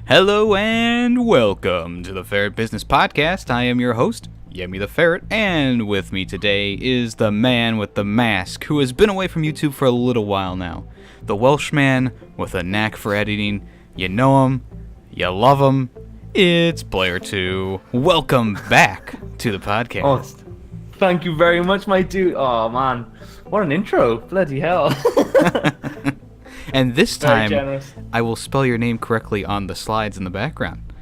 Hello and welcome to the Ferret Business Podcast. I am your host, Yemmy the Ferret, and with me today is the man with the mask who has been away from YouTube for a little while now. The Welshman with a knack for editing. You know him, you love him. It's Player2. Welcome back to the podcast. Oh, thank you very much, my dude. Oh man, what an intro! Bloody hell. And this time, I will spell your name correctly on the slides in the background.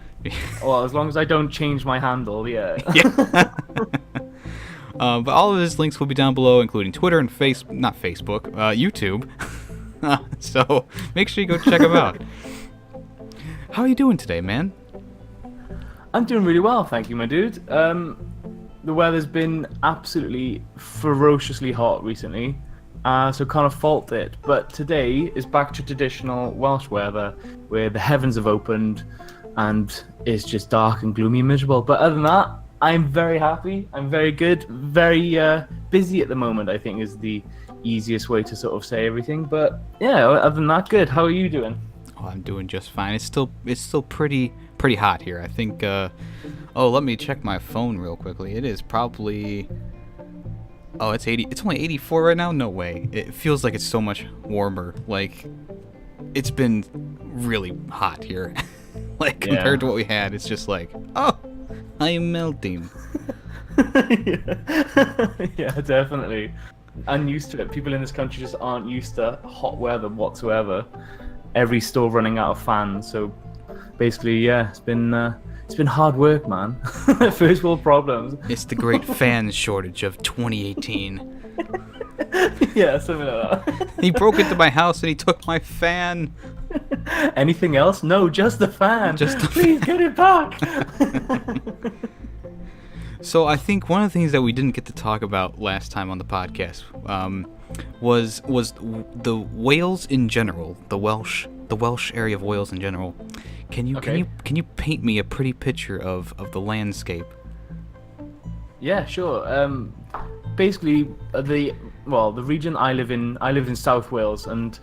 Well, as long as I don't change my handle, yeah. But all of his links will be down below, including Twitter and YouTube. So make sure you go check him out. How are you doing today, man? I'm doing really well, thank you, my dude. The weather's been absolutely ferociously hot recently. So can't fault it, but today is back to traditional Welsh weather where the heavens have opened and it's just dark and gloomy and miserable. But other than that, I'm very happy, I'm very good, very busy at the moment, I think is the easiest way to sort of say everything. But yeah, other than that, good. How are you doing? Oh, I'm doing just fine. It's still pretty hot here. I think, let me check my phone real quickly. It is probably... Oh, it's 80. It's only 84 right now? No way. It feels like it's so much warmer. Like, it's been really hot here. Compared to what we had, it's just like, oh, I am melting. Yeah, definitely. Unused to it. People in this country just aren't used to hot weather whatsoever. Every store running out of fans. So, basically, yeah, it's been hard work, man. First world problems. It's the great fan shortage of 2018. Yeah, something like that. He broke into my house and he took my fan. Anything else? No, just the fan. Please get it back. So I think one of the things that we didn't get to talk about last time on the podcast was the Wales in general, the Welsh area of Wales in general. Can you paint me a pretty picture of the landscape? Yeah, sure. Basically, the region I live in South Wales, and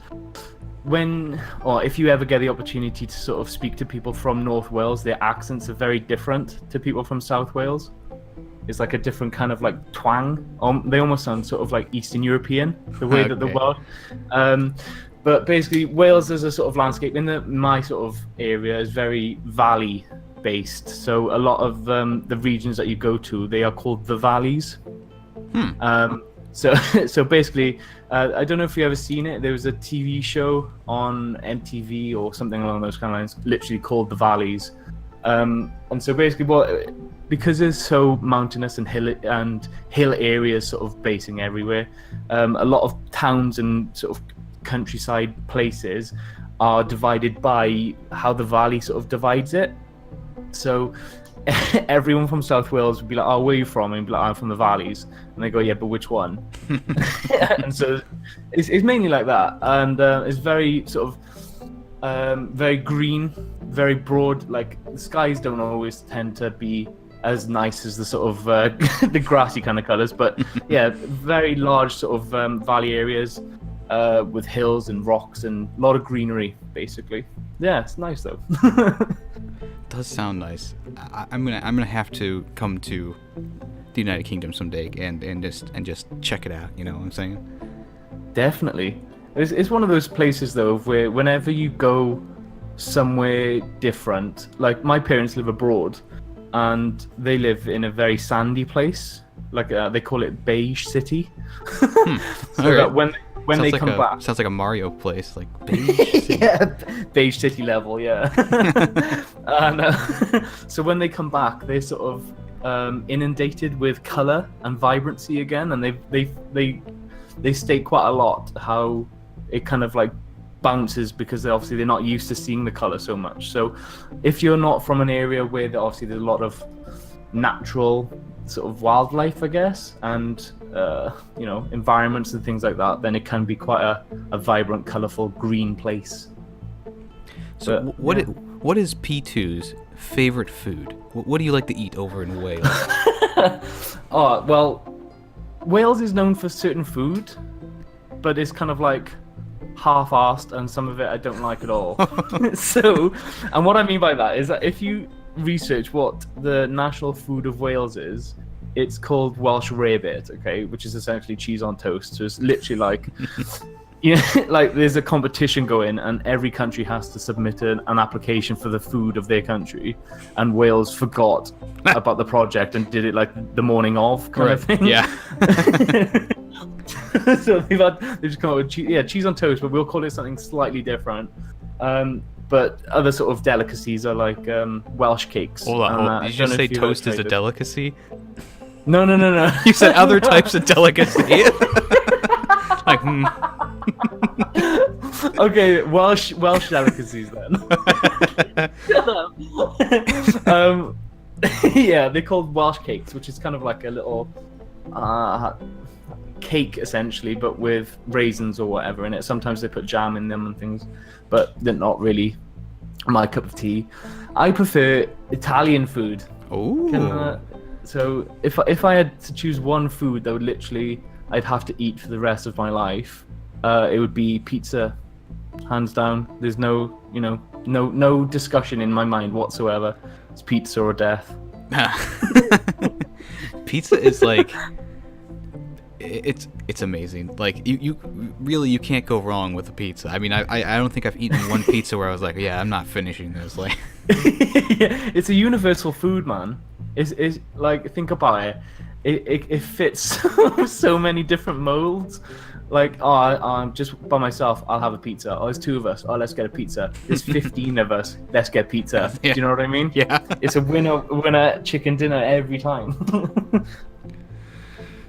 if you ever get the opportunity to sort of speak to people from North Wales, their accents are very different to people from South Wales. It's like a different kind of like twang. They almost sound sort of like Eastern European, the way that the Welsh. But basically, Wales as a sort of landscape in my sort of area is very valley based. So a lot of the regions that you go to, they are called the valleys. So basically, I don't know if you've ever seen it. There was a TV show on MTV or something along those kind of lines, literally called The Valleys. And so basically, because it's so mountainous and hill areas sort of basing everywhere, a lot of towns and sort of countryside places are divided by how the valley sort of divides it. So everyone from South Wales would be like, oh, where are you from? And be like, I'm from the valleys. And they go, yeah, but which one? And so it's mainly like that. And it's very sort of very green, very broad. Like the skies don't always tend to be as nice as the sort of the grassy kind of colors, but yeah, very large sort of valley areas with hills and rocks and a lot of greenery, basically. Yeah, it's nice though. Does sound nice. I'm gonna have to come to the United Kingdom someday and just check it out. You know what I'm saying? Definitely. It's one of those places though where whenever you go somewhere different, like my parents live abroad, and they live in a very sandy place. Like they call it Beige City. So that when they come back, sounds like a Mario place, like Beige City. Yeah, Beige City level, yeah. And so when they come back, they're sort of inundated with color and vibrancy again, and they state quite a lot how it kind of like bounces because they're not used to seeing the color so much. So if you're not from an area where there's a lot of natural sort of wildlife, I guess, and environments and things like that, then it can be quite a vibrant, colorful green place. So what is P2's favorite food? What do you like to eat over in Wales? Oh, well, Wales is known for certain food, but it's kind of like half-assed, and some of it I don't like at all. So, and what I mean by that is that if you research what the national food of Wales is, it's called Welsh rarebit, okay, which is essentially cheese on toast. So it's literally like, like there's a competition going, and every country has to submit an application for the food of their country, and Wales forgot about the project and did it like the morning of kind of thing. Yeah. So they've just come up with cheese on toast, but we'll call it something slightly different. But other sort of delicacies are like Welsh cakes. Hold on. Did you just say toast is a delicacy? No. You said other types of delicacy. Like, Okay, Welsh delicacies then. Yeah, they're called Welsh cakes, which is kind of like a little cake essentially, but with raisins or whatever in it. Sometimes they put jam in them and things, but they're not really my cup of tea. I prefer Italian food. Oh. So if I had to choose one food that would literally I'd have to eat for the rest of my life, it would be pizza, hands down. There's no discussion in my mind whatsoever. It's pizza or death. Pizza is like, it's amazing. Like you really can't go wrong with a pizza. I mean, I don't think I've eaten one pizza where I was like, yeah, I'm not finishing this. Like, yeah, it's a universal food, man. It's like, think about it. It fits so many different molds. Like, I'm just by myself, I'll have a pizza. Oh, there's 2 of us. Oh, let's get a pizza. There's 15 of us. Let's get pizza. Yeah. Do you know what I mean? Yeah. It's a winner chicken dinner every time.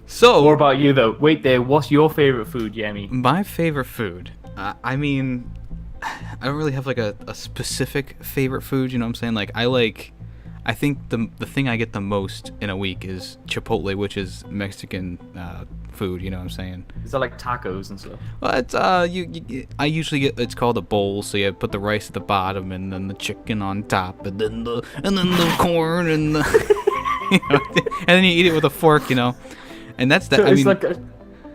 So, what about you though? Wait there. What's your favorite food, Yemmy? my favorite food. I mean, I don't really have like a specific favorite food. You know what I'm saying? Like, I think the thing I get the most in a week is Chipotle, which is Mexican food. You know what I'm saying? Is that like tacos and stuff? Well, it's I usually get, it's called a bowl, so you put the rice at the bottom and then the chicken on top and then the corn and and then you eat it with a fork, and that's that. So I it's mean, like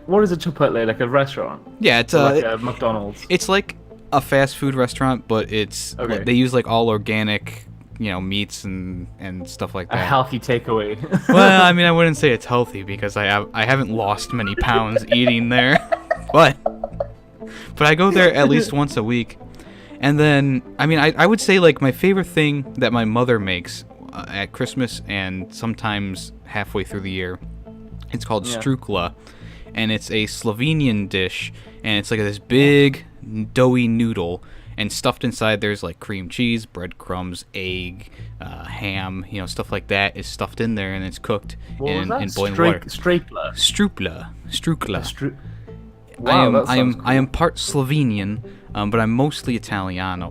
what is a Chipotle? Like a restaurant? yeah, it's Like a McDonald's. it's like a fast food restaurant, but it's Okay. they use like all organic, meats and stuff like A that. healthy takeaway. Well, I mean, I wouldn't say it's healthy because I haven't lost many pounds eating there, but I go there at least once a week, and then I mean, I would say like my favorite thing that my mother makes at Christmas and sometimes halfway through the year, it's called strukla, and it's a Slovenian dish, and it's like this big doughy noodle. And stuffed inside, there's like cream cheese, breadcrumbs, egg, ham, stuff like that is stuffed in there, and it's cooked in boiling water. Strupla. Strukla. Wow, I am part Slovenian, but I'm mostly Italiano,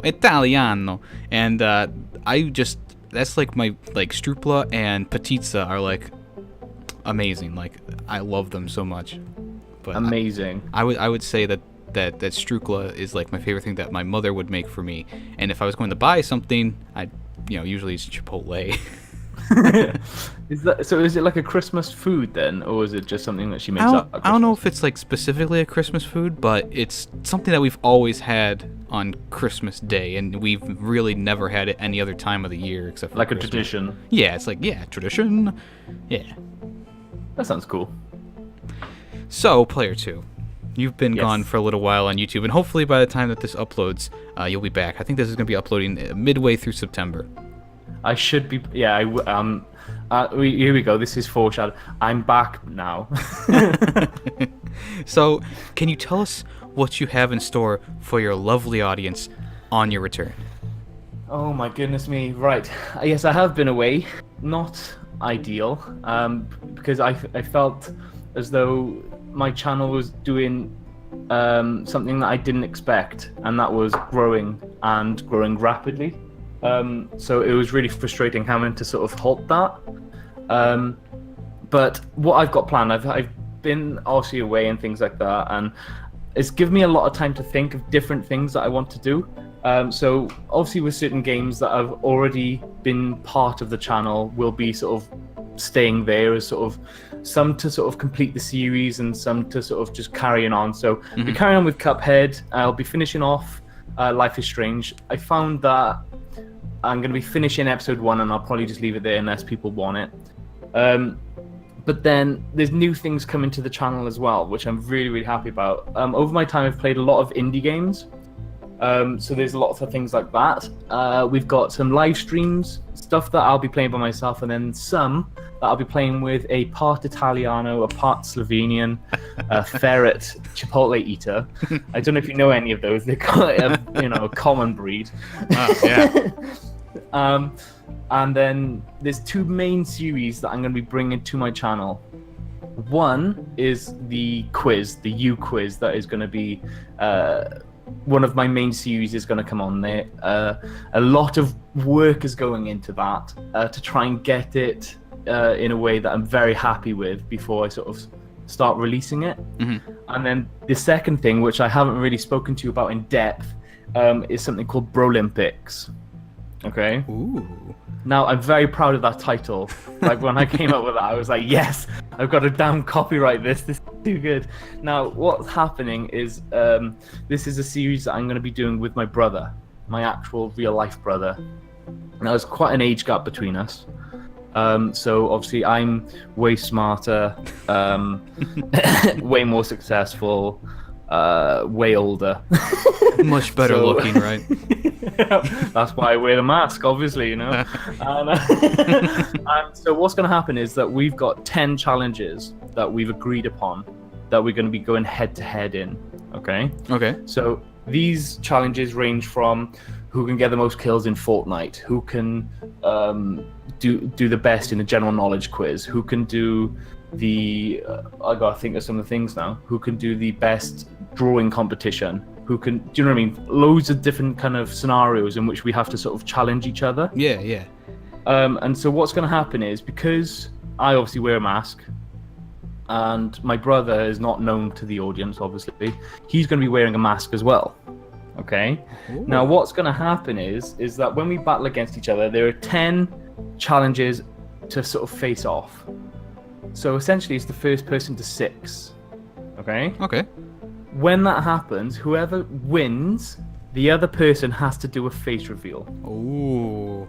and that's like my strupla and patizza are like amazing. Like, I love them so much. But Amazing. I would say that strukla is like my favorite thing that my mother would make for me, and if I was going to buy something, I'd usually it's Chipotle. Is it like a Christmas food then, or is it just something that she makes up? I don't know if it's like specifically a Christmas food, but it's something that we've always had on Christmas Day, and we've really never had it any other time of the year except for like Christmas. a tradition. Yeah, it's like tradition. Yeah. That sounds cool. So, Player 2. You've been Yes. gone for a little while on YouTube, and hopefully by the time that this uploads, you'll be back. I think this is going to be uploading midway through September. I should be. Yeah. Here we go. This is foreshadow. I'm back now. So, can you tell us what you have in store for your lovely audience on your return? Oh my goodness me! Right. Yes, I have been away. Not ideal. Because I felt as though my channel was doing something that I didn't expect, and that was growing rapidly. So it was really frustrating having to sort of halt that. But what I've got planned, I've been obviously away and things like that, and it's given me a lot of time to think of different things that I want to do. So obviously with certain games that have already been part of the channel will be sort of staying there as sort of some to sort of complete the series and some to sort of just carrying on. So we carry on with Cuphead. I'll be finishing off Life is Strange. I found that I'm going to be finishing episode 1 and I'll probably just leave it there unless people want it. But then there's new things coming to the channel as well, which I'm really, really happy about. Over my time, I've played a lot of indie games. So there's lots of things like that. We've got some live streams, stuff that I'll be playing by myself, and then some that I'll be playing with a part Italiano, a part Slovenian, a ferret Chipotle eater. I don't know if you know any of those. They're quite a common breed. Oh, yeah. And then there's 2 main series that I'm going to be bringing to my channel. One is the quiz, the U quiz, that is going to be one of my main series is going to come on there. A lot of work is going into that to try and get it in a way that I'm very happy with before I sort of start releasing it. And then the second thing, which I haven't really spoken to you about in depth, is something called Brolympics. Okay. Ooh. Now, I'm very proud of that title. Like, when I came up with that, I was like, yes, I've got to damn copyright this. This is too good. Now, what's happening is this is a series that I'm going to be doing with my brother, my actual real-life brother. Now, there's quite an age gap between us. So, obviously, I'm way smarter, way more successful, way older. Much better looking, right? That's why I wear the mask, obviously, and so what's going to happen is that we've got 10 challenges that we've agreed upon that we're going to be going head-to-head in, okay? Okay. So these challenges range from who can get the most kills in Fortnite, who can do the best in a general knowledge quiz, who can do the I gotta think of some of the things now, who can do the best drawing competition, who can, do you know what I mean? Loads of different kind of scenarios in which we have to sort of challenge each other. Yeah. And so what's going to happen is, because I obviously wear a mask, and my brother is not known to the audience, obviously, he's going to be wearing a mask as well. Okay. Ooh. Now, what's going to happen is that when we battle against each other, there are 10 challenges to sort of face off. So essentially, it's the first person to 6. Okay. Okay. When that happens, whoever wins, the other person has to do a face reveal. Ooh.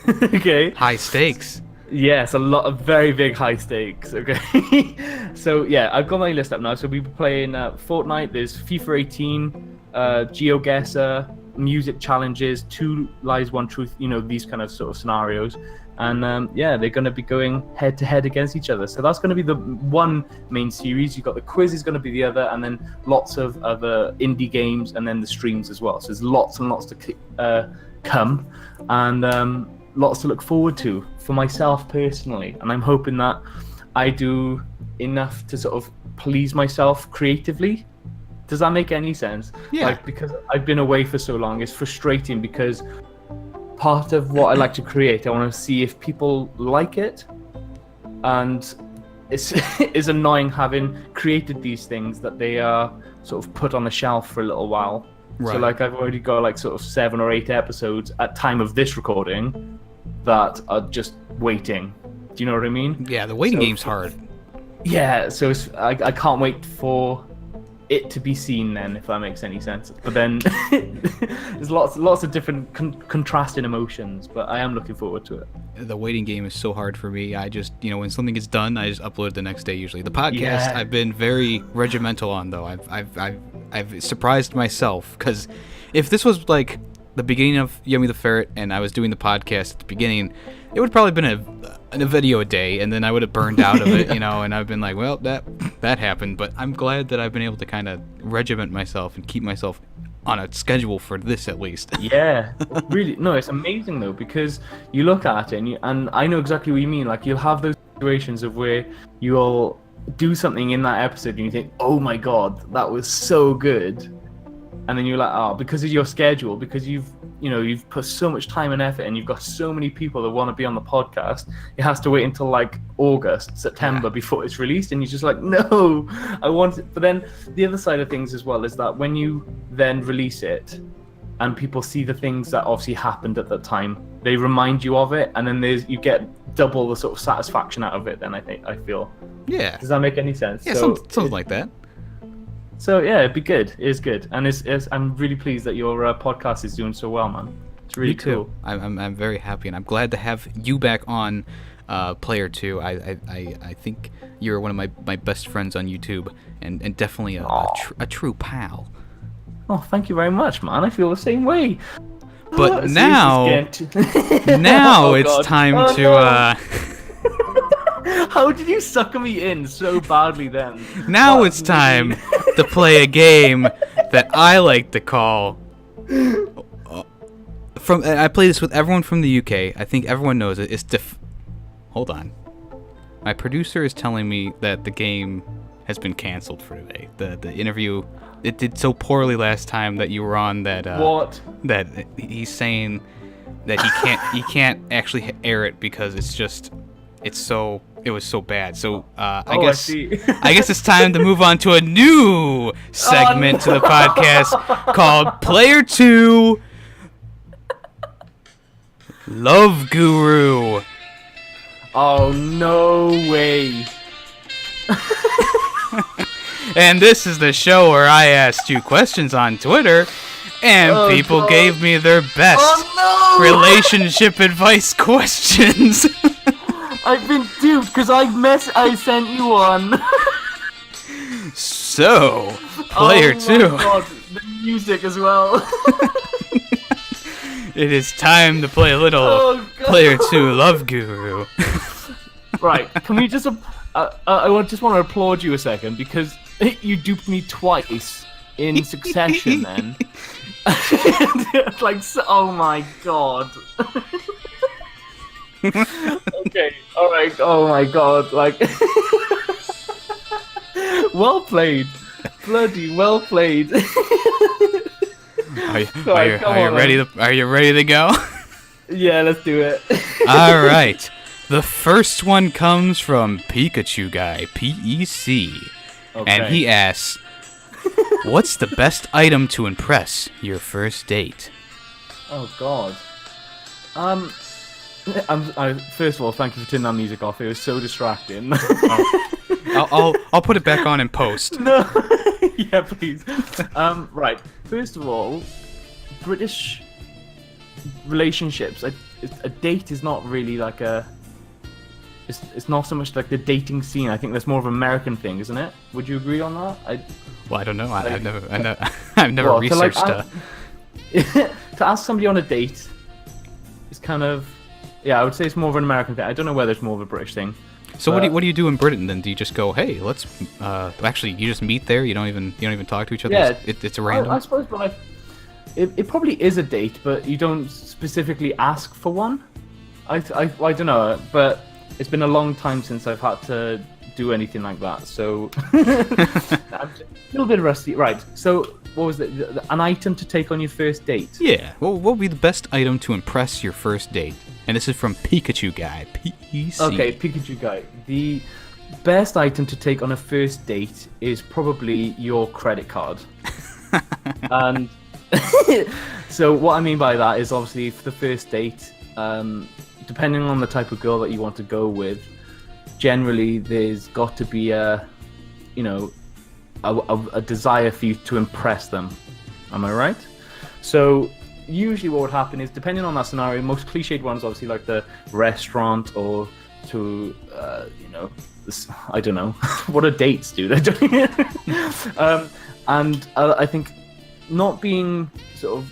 Okay. High stakes. Yes, a lot of very big high stakes. Okay. So yeah, I've got my list up now. So we'll be playing Fortnite. There's FIFA 18, GeoGuessr, music challenges, 2 Lies, 1 Truth. You know, these kind of sort of scenarios. And yeah, they're going to be going head to head against each other. So that's going to be the one main series. You've got the quiz is going to be the other, and then lots of other indie games, and then the streams as well. So there's lots and lots to come, and lots to look forward to for myself personally. And I'm hoping that I do enough to sort of please myself creatively. Does that make any sense? Yeah. Like, because I've been away for so long, it's frustrating because part of what I like to create, I want to see if people like it, and it's annoying having created these things that they are sort of put on a shelf for a little while. Right. So like I've already got like sort of 7 or 8 episodes at time of this recording that are just waiting. Do you know what I mean? Yeah, the waiting game's hard. Yeah, so I can't wait for it to be seen then, if that makes any sense. But then there's lots of different contrasting emotions, but I am looking forward to it. The waiting game is so hard for me. I just, when something gets done, I just upload it the next day usually. The podcast I've been very regimental on though. I've surprised myself, because if this was like the beginning of Yemmy the Ferret and I was doing the podcast at the beginning, it would probably been a video a day, and then I would have burned out of it, and I've been like, well, that happened. But I'm glad that I've been able to kind of regiment myself and keep myself on a schedule for this at least. Yeah, really. No, it's amazing though, because you look at it and I know exactly what you mean. Like, you'll have those situations of where you'll do something in that episode and you think, oh my god, that was so good. And then you're like, oh, because of your schedule, because you've put so much time and effort and you've got so many people that want to be on the podcast, it has to wait until like August, September before it's released, and you're just like, no, I want it. But then the other side of things as well is that when you then release it, and people see the things that obviously happened at that time. They remind you of it, and then you get double the sort of satisfaction out of it. Then I feel. Yeah. Does that make any sense? Yeah, something like that. So yeah, it'd be good. It is good, and I'm really pleased that your podcast is doing so well, man. It's really cool. I'm very happy, and I'm glad to have you back on Player 2. I think you're one of my best friends on YouTube, and definitely a true pal. Oh, thank you very much, man. I feel the same way. But now it's time to. How did you sucker me in so badly then? Now it's time to play a game that I like to call. I play this with everyone from the UK. I think everyone knows it. It's Hold on. My producer is telling me that the game has been canceled for today. The interview, it did so poorly last time that you were on that. What? That he's saying that he can't actually air it because it was so bad. So I guess it's time to move on to a new segment to the podcast called Player 2 Love Guru. Oh, no way. And this is the show where I asked you questions on Twitter, and people gave me their best relationship advice questions. I've been duped because I sent you one. So, Player 2. Oh my God, the music as well. It is time to play a little Player 2 Love Guru. Right, can we just... I just want to applaud you a second, because you duped me twice in succession then. Like, oh my God. Okay, alright, oh my God, like... Well played. Bloody well played. Are you ready to go? Yeah, let's do it. All right. The first one comes from Pikachu Guy, PEC. Okay. And he asks, what's the best item to impress your first date? Oh God. First of all, thank you for turning that music off. It was so distracting. I'll put it back on in post. No. Yeah, please. Right. First of all, British relationships. A date is not really like a. It's not so much like the dating scene. I think that's more of an American thing, isn't it? Would you agree on that? Well, I don't know. I've never researched. To ask somebody on a date is kind of. Yeah, I would say it's more of an American thing. I don't know whether it's more of a British thing. So what do you do in Britain then? Do you just go, hey, let's actually you just meet there? You don't even talk to each other? Yeah, it's a random. I suppose, but it probably is a date, but you don't specifically ask for one. I don't know, but it's been a long time since I've had to do anything like that, so I'm just a little bit rusty. Right. So what was it? An item to take on your first date? Yeah. Well, what would be the best item to impress your first date? And this is from Pikachu Guy, PEC. Okay, Pikachu Guy. The best item to take on a first date is probably your credit card. And so what I mean by that is obviously for the first date, depending on the type of girl that you want to go with, generally there's got to be a desire for you to impress them. Am I right? So usually what would happen is, depending on that scenario, most cliched ones obviously like the restaurant or to I don't know what are dates, dude. I don't and I think not being sort of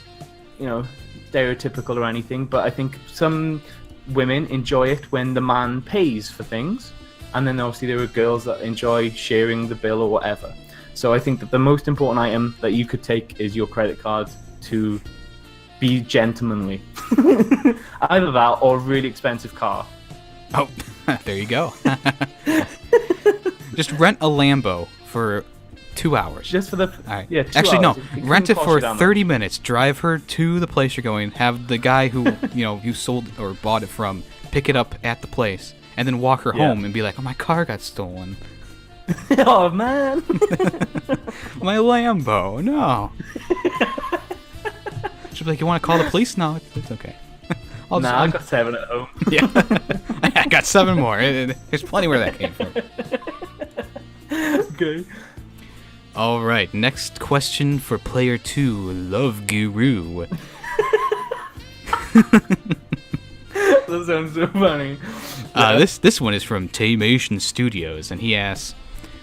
stereotypical or anything, but I think some women enjoy it when the man pays for things, and then obviously there are girls that enjoy sharing the bill or whatever. So I think that the most important item that you could take is your credit card to be gentlemanly. Either that or a really expensive car. Oh, there you go. Just rent a Lambo for 2 hours. Just for the... All right. Yeah, 2 Actually, hours. no. Rent it for 30 minutes. Drive her to the place you're going. Have the guy who you sold or bought it from pick it up at the place, and then walk her home and be like, "Oh, my car got stolen." Oh man. My Lambo. No. She'll be like, you want to call the police? No, it's okay. I got 7 at home. Yeah. I got 7 more. There's plenty where that came from. Okay. All right, next question for player 2, Love Guru. That sounds so funny. This one is from Taymation Studios, and he asks,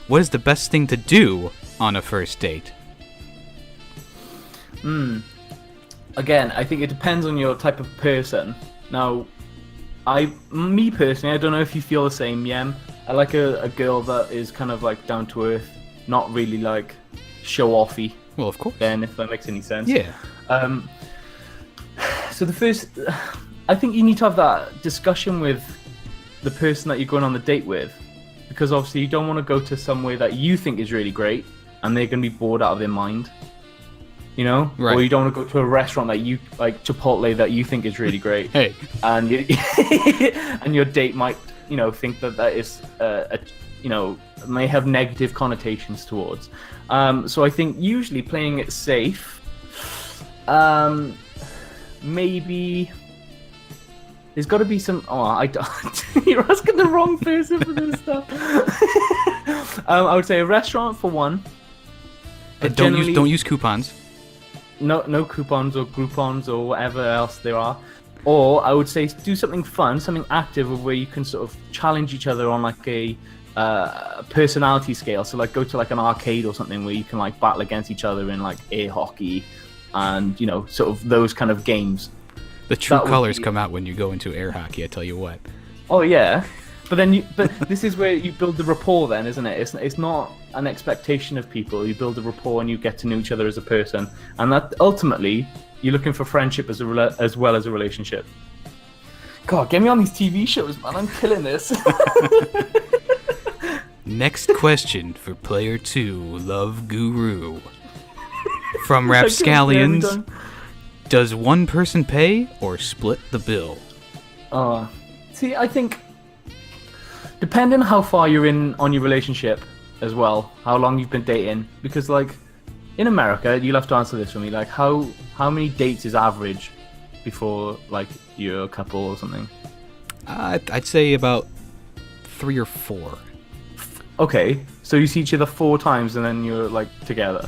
what is the best thing to do on a first date? Again, I think it depends on your type of person. Now, me personally, I don't know if you feel the same, Yem. I like a girl that is kind of like down to earth, not really like show-offy. Well, of course. Then, if that makes any sense. Yeah. So I think you need to have that discussion with the person that you're going on the date with, because obviously you don't want to go to somewhere that you think is really great and they're going to be bored out of their mind, you know? Right. Or you don't want to go to a restaurant that you like, Chipotle, that you think is really great. Hey. And and your date might, think that is may have negative connotations towards. So I think usually playing it safe, maybe there's got to be some. You're asking the wrong person for this stuff. I would say a restaurant for one. Don't use coupons. No coupons or Groupons or whatever else there are. Or I would say do something fun, something active, where you can sort of challenge each other on like a personality scale. So like go to like an arcade or something where you can like battle against each other in like air hockey and sort of those kind of games. The true colors come out when you go into air hockey, I tell you what. Oh yeah. But this is where you build the rapport then, isn't it? It's not an expectation of people. You build a rapport and you get to know each other as a person. And that ultimately, you're looking for friendship as well as a relationship. God, get me on these TV shows, man. I'm killing this. Next question for player 2, Love Guru. From Rapscallions, does one person pay or split the bill? See, I think depending on how far you're in on your relationship as well, how long you've been dating, because like in America, you'll have to answer this for me, like how many dates is average before like you're a couple or something? I'd say about 3 or 4. Okay, so you see each other 4 times and then you're like together.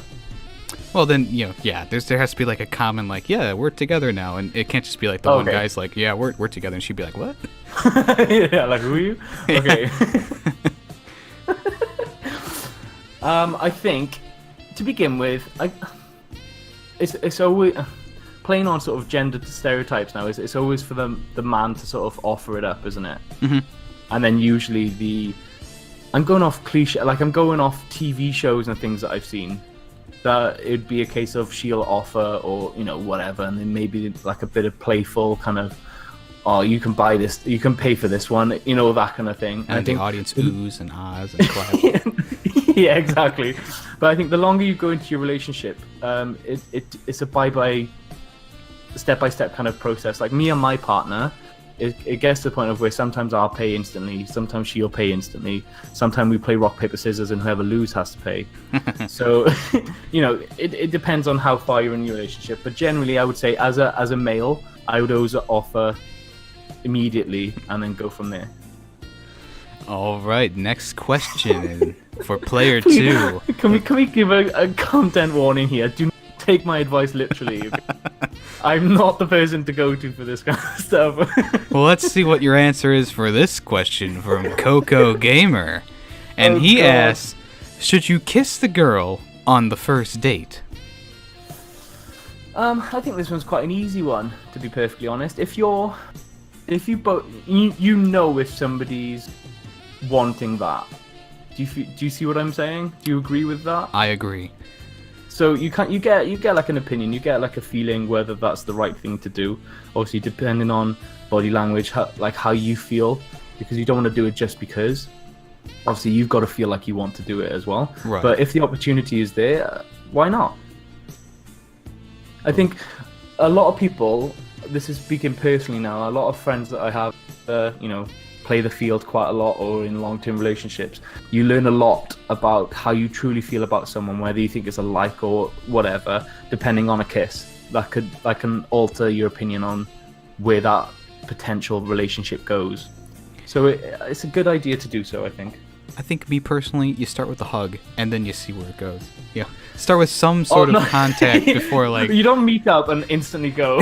Well then, there has to be like a common like, yeah, we're together now, and it can't just be like the one guy's like, yeah, we're together, and she'd be like, what? Yeah, like who are you? Okay. I think to begin with, it's always playing on sort of gender stereotypes now. It's always for the man to sort of offer it up, isn't it? Mm-hmm. And then usually I'm going off cliche, like I'm going off TV shows and things that I've seen. That it'd be a case of she'll offer or whatever, and then maybe like a bit of playful kind of, oh, you can buy this, you can pay for this one, that kind of thing. And I think the audience oohs and ahs and claps. Yeah, exactly. But I think the longer you go into your relationship, it's a step-by-step kind of process. Like me and my partner, it gets to the point of where sometimes I'll pay instantly, sometimes she'll pay instantly, sometimes we play rock, paper, scissors, and whoever loses has to pay. So, it depends on how far you're in your relationship. But generally, I would say as a male, I would always offer immediately and then go from there. All right, next question for player 2. Can we give a content warning here? Do not take my advice literally. I'm not the person to go to for this kind of stuff. Well, let's see what your answer is for this question from Coco Gamer. And he asks, should you kiss the girl on the first date? I think this one's quite an easy one, to be perfectly honest. If you both, if somebody's wanting that. Do you see what I'm saying? Do you agree with that? I agree. So you get like an opinion, you get like a feeling whether that's the right thing to do. Obviously, depending on body language, how you feel, because you don't want to do it just because. Obviously, you've got to feel like you want to do it as well. Right. But if the opportunity is there, why not? I think a lot of people, this is speaking personally now, a lot of friends that I have, play the field quite a lot or in long-term relationships, you learn a lot about how you truly feel about someone, whether you think it's a like or whatever, depending on a kiss. that can alter your opinion on where that potential relationship goes. So it's a good idea to do so, I think. I think, me personally, you start with a hug and then you see where it goes. Yeah, start with some sort of contact before, like, you don't meet up and instantly go.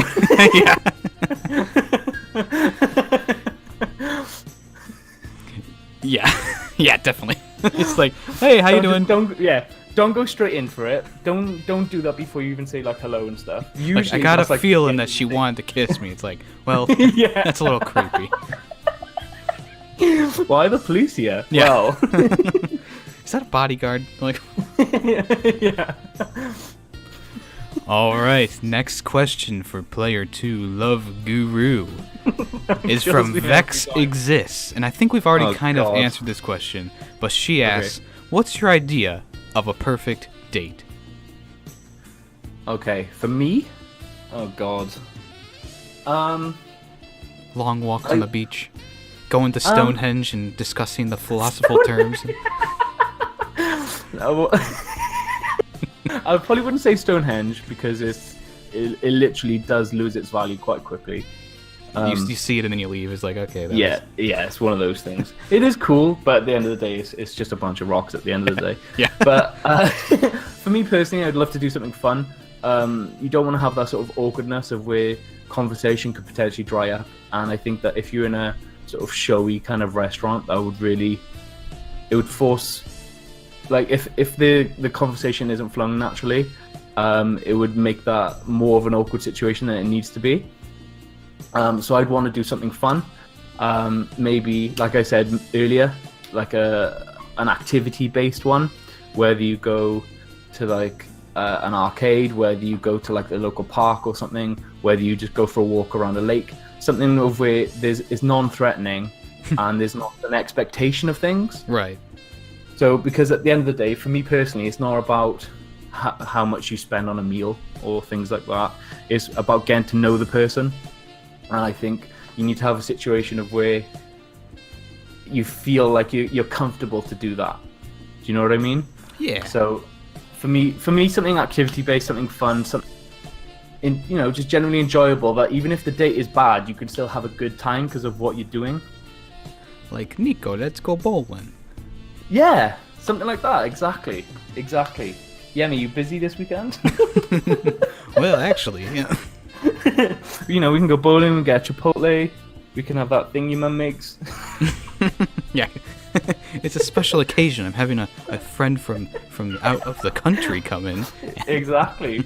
Yeah. Yeah, definitely. It's like, hey, how you doing? Don't go straight in for it. Don't do that before you even say like hello and stuff. Usually, like, I got a feeling that she wanted to kiss me. It's like, well, that's a little creepy. Why the police here? Yeah. Well. Is that a bodyguard? Like, yeah. All right, next question for Player 2 Love Guru is from Vex Exists, and I think we've already of answered this question, but she asks, what's your idea of a perfect date? Okay, for me? Oh god. Long walks on the beach, going to Stonehenge and discussing the philosophical terms. No, I probably wouldn't say Stonehenge because it literally does lose its value quite quickly. You see it and then you leave. It's like, okay. Yeah, it's one of those things. It is cool, but at the end of the day, it's just a bunch of rocks at the end of the day. Yeah. But for me personally, I'd love to do something fun. You don't want to have that sort of awkwardness of where conversation could potentially dry up. And I think that if you're in a sort of showy kind of restaurant, it would force, like, if the conversation isn't flowing naturally, it would make that more of an awkward situation than it needs to be. So I'd want to do something fun. Maybe, like I said earlier, like an activity-based one, whether you go to like an arcade, whether you go to like the local park or something, whether you just go for a walk around a lake, something of where is non-threatening and there's not an expectation of things. Right. So, because at the end of the day, for me personally, it's not about how much you spend on a meal or things like that. It's about getting to know the person. And I think you need to have a situation of where you feel like you're comfortable to do that. Do you know what I mean? Yeah. So, for me, something activity-based, something fun, something just generally enjoyable. That even if the date is bad, you can still have a good time because of what you're doing. Like, Nico, let's go bowling. Yeah, something like that. Exactly. Yemmy, you busy this weekend? Well, actually, yeah. We can go bowling, we can get Chipotle, we can have that thing your mum makes. Yeah. It's a special occasion. I'm having a friend from out of the country come in. Exactly.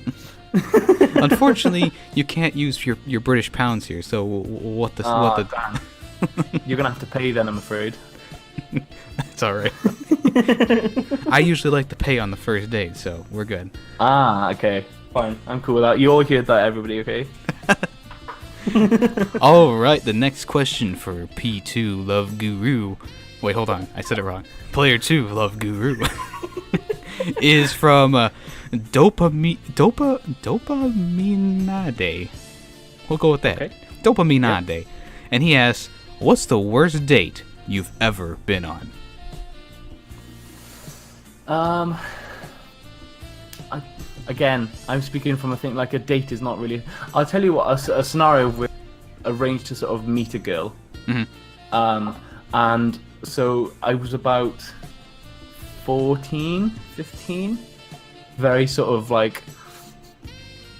Unfortunately, you can't use your British pounds here, so what the... Damn. You're going to have to pay then, I'm afraid. It's alright. I usually like to pay on the first date, so we're good. Okay. Fine. I'm cool with that. You all heard that, everybody, okay? Alright, the next question for P2 Love Guru. Wait, hold on. I said it wrong. Player 2 Love Guru is from Dopaminade. We'll go with that. Okay. Dopaminade. Yep. And he asks, what's the worst date you've ever been on? Again, I'm speaking from a thing like a date is not really. I'll tell you what, a scenario where I arranged to sort of meet a girl. Mm-hmm. And so I was about 14, 15, very sort of like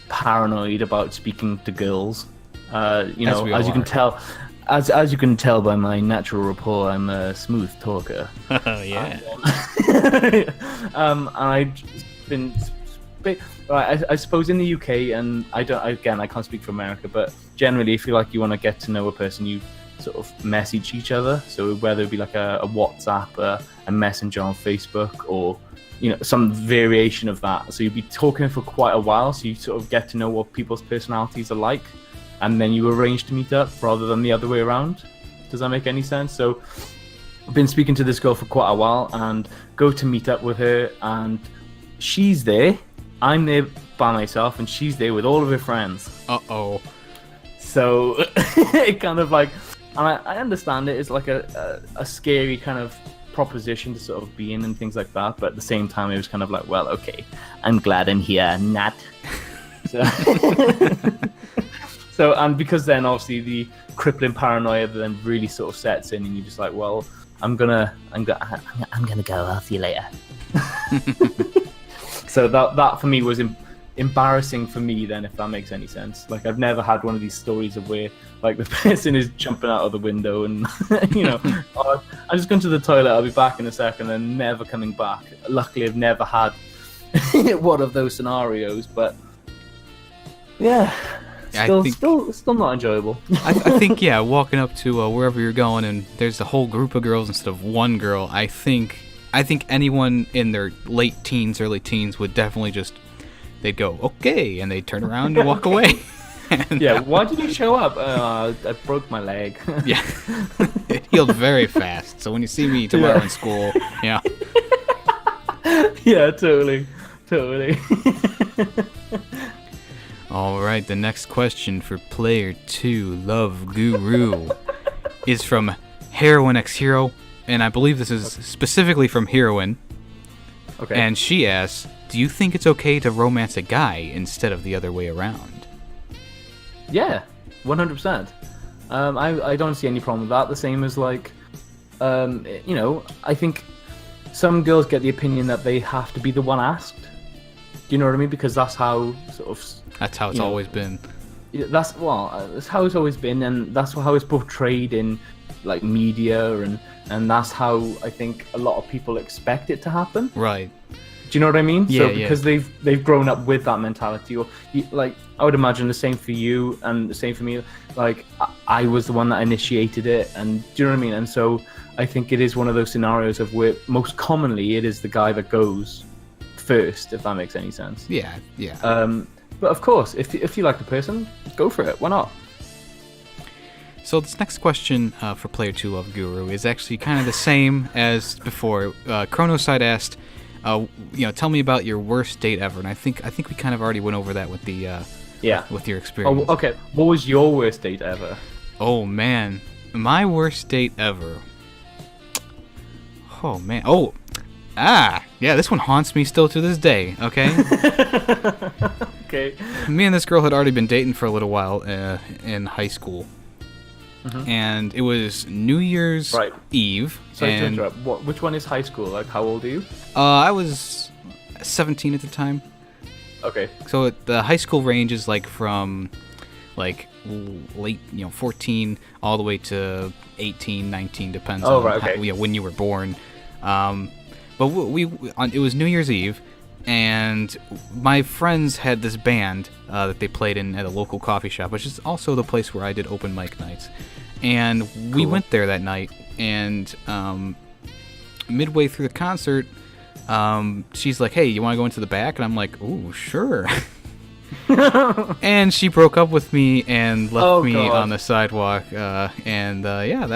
paranoid about speaking to girls. As you can tell. As you can tell by my natural rapport, I'm a smooth talker. Yeah. And I've been, I suppose in the UK, and I can't speak for America, but generally, if you want to get to know a person, you sort of message each other. So whether it be like a WhatsApp, a messenger on Facebook, or some variation of that. So you'd be talking for quite a while, so you sort of get to know what people's personalities are like. And then you arrange to meet up rather than the other way around. Does that make any sense? So I've been speaking to this girl for quite a while and go to meet up with her, and she's there. I'm there by myself, and she's there with all of her friends. Uh-oh. So it kind of like, and I understand it. It's like a scary kind of proposition to sort of be in and things like that. But at the same time, it was kind of like, well, okay, I'm glad I'm here, not. So, and because then obviously the crippling paranoia then really sort of sets in, and you're just like, well, I'm gonna go. I'll see you later. So that for me was embarrassing for me then, if that makes any sense. Like, I've never had one of these stories of where like the person is jumping out of the window and oh, I'm just going to the toilet, I'll be back in a second, and never coming back. Luckily, I've never had one of those scenarios, but yeah. Still not enjoyable. I think, yeah, walking up to wherever you're going and there's a whole group of girls instead of one girl, I think anyone in their late teens, early teens would definitely they'd go, okay, and they'd turn around and walk away. And, yeah, why did you show up? I broke my leg. Yeah, it healed very fast. So when you see me tomorrow in school, yeah. Yeah, totally. All right, the next question for Player 2 Love Guru is from Heroine X Hero, and I believe this is specifically from Heroine. Okay. And she asks, do you think it's okay to romance a guy instead of the other way around? Yeah, 100%. I don't see any problem with that. The same as like, I think some girls get the opinion that they have to be the one asked. Do you know what I mean? Because that's how That's how it's always been. That's how it's always been, and that's how it's portrayed in like media, and that's how I think a lot of people expect it to happen. Right. Do you know what I mean? Yeah, so because they've grown up with that mentality, or like I would imagine the same for you and the same for me. Like I was the one that initiated it, and do you know what I mean? And so I think it is one of those scenarios of where most commonly it is the guy that goes first, if that makes any sense. Yeah. But of course, if you like the person, go for it. Why not? So this next question for Player 2 Love Guru is actually kind of the same as before. Chronoside asked, tell me about your worst date ever, and I think we kind of already went over that with the with your experience. Oh, okay. What was your worst date ever? Oh man, my worst date ever. Oh man. Oh. Yeah, this one haunts me still to this day, okay? Okay. Me and this girl had already been dating for a little while in high school. Mm-hmm. And it was New Year's Eve. Sorry to interrupt. Which one is high school? Like, how old are you? I was 17 at the time. Okay. So the high school range is like from like late, 14 all the way to 18, 19, depends on when you were born. But it was New Year's Eve, and my friends had this band that they played in at a local coffee shop, which is also the place where I did open mic nights. And we went there that night, and midway through the concert, she's like, "Hey, you want to go into the back?" And I'm like, "Ooh, sure." And she broke up with me and left me on the sidewalk, that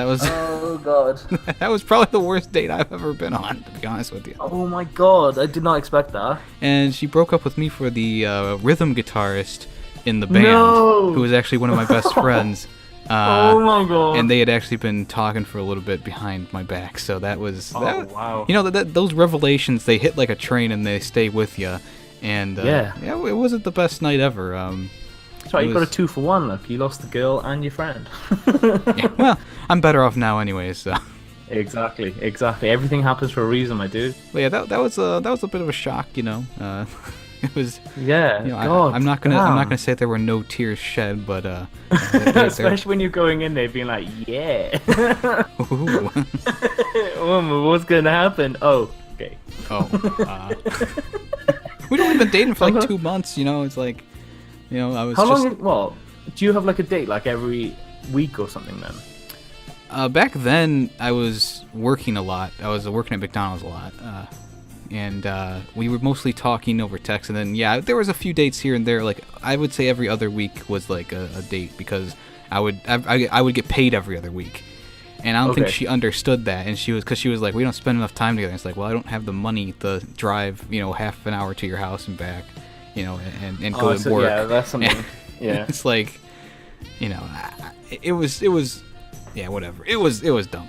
was oh god. That was probably the worst date I've ever been on, to be honest with you. Oh my god, I did not expect that. And she broke up with me for the rhythm guitarist in the band, who was actually one of my best friends. Oh my god. And they had actually been talking for a little bit behind my back, so that was wow. Those revelations, they hit like a train and they stay with you. And it wasn't the best night ever. That's right, you got a 2-for-1. Look, you lost the girl and your friend. Yeah, well, I'm better off now, anyways. So. Exactly. Everything happens for a reason, my dude. But yeah, that was a bit of a shock, It was. Yeah. God, I'm not gonna say there were no tears shed, but especially when you're going in there being like, yeah. What's gonna happen? Oh, okay. We'd only been dating for like 2 months, It's like, I was. How long? Well, do you have like a date like every week or something then? Back then, I was working a lot. I was working at McDonald's a lot, and we were mostly talking over text. And then, there was a few dates here and there. Like I would say, every other week was like a date because I would get paid every other week. And I don't think she understood that, and she was like, we don't spend enough time together. It's like, well, I don't have the money to drive, half an hour to your house and back, and go to work. Yeah, that's something. Yeah, it's like, it was, whatever. It was dumb.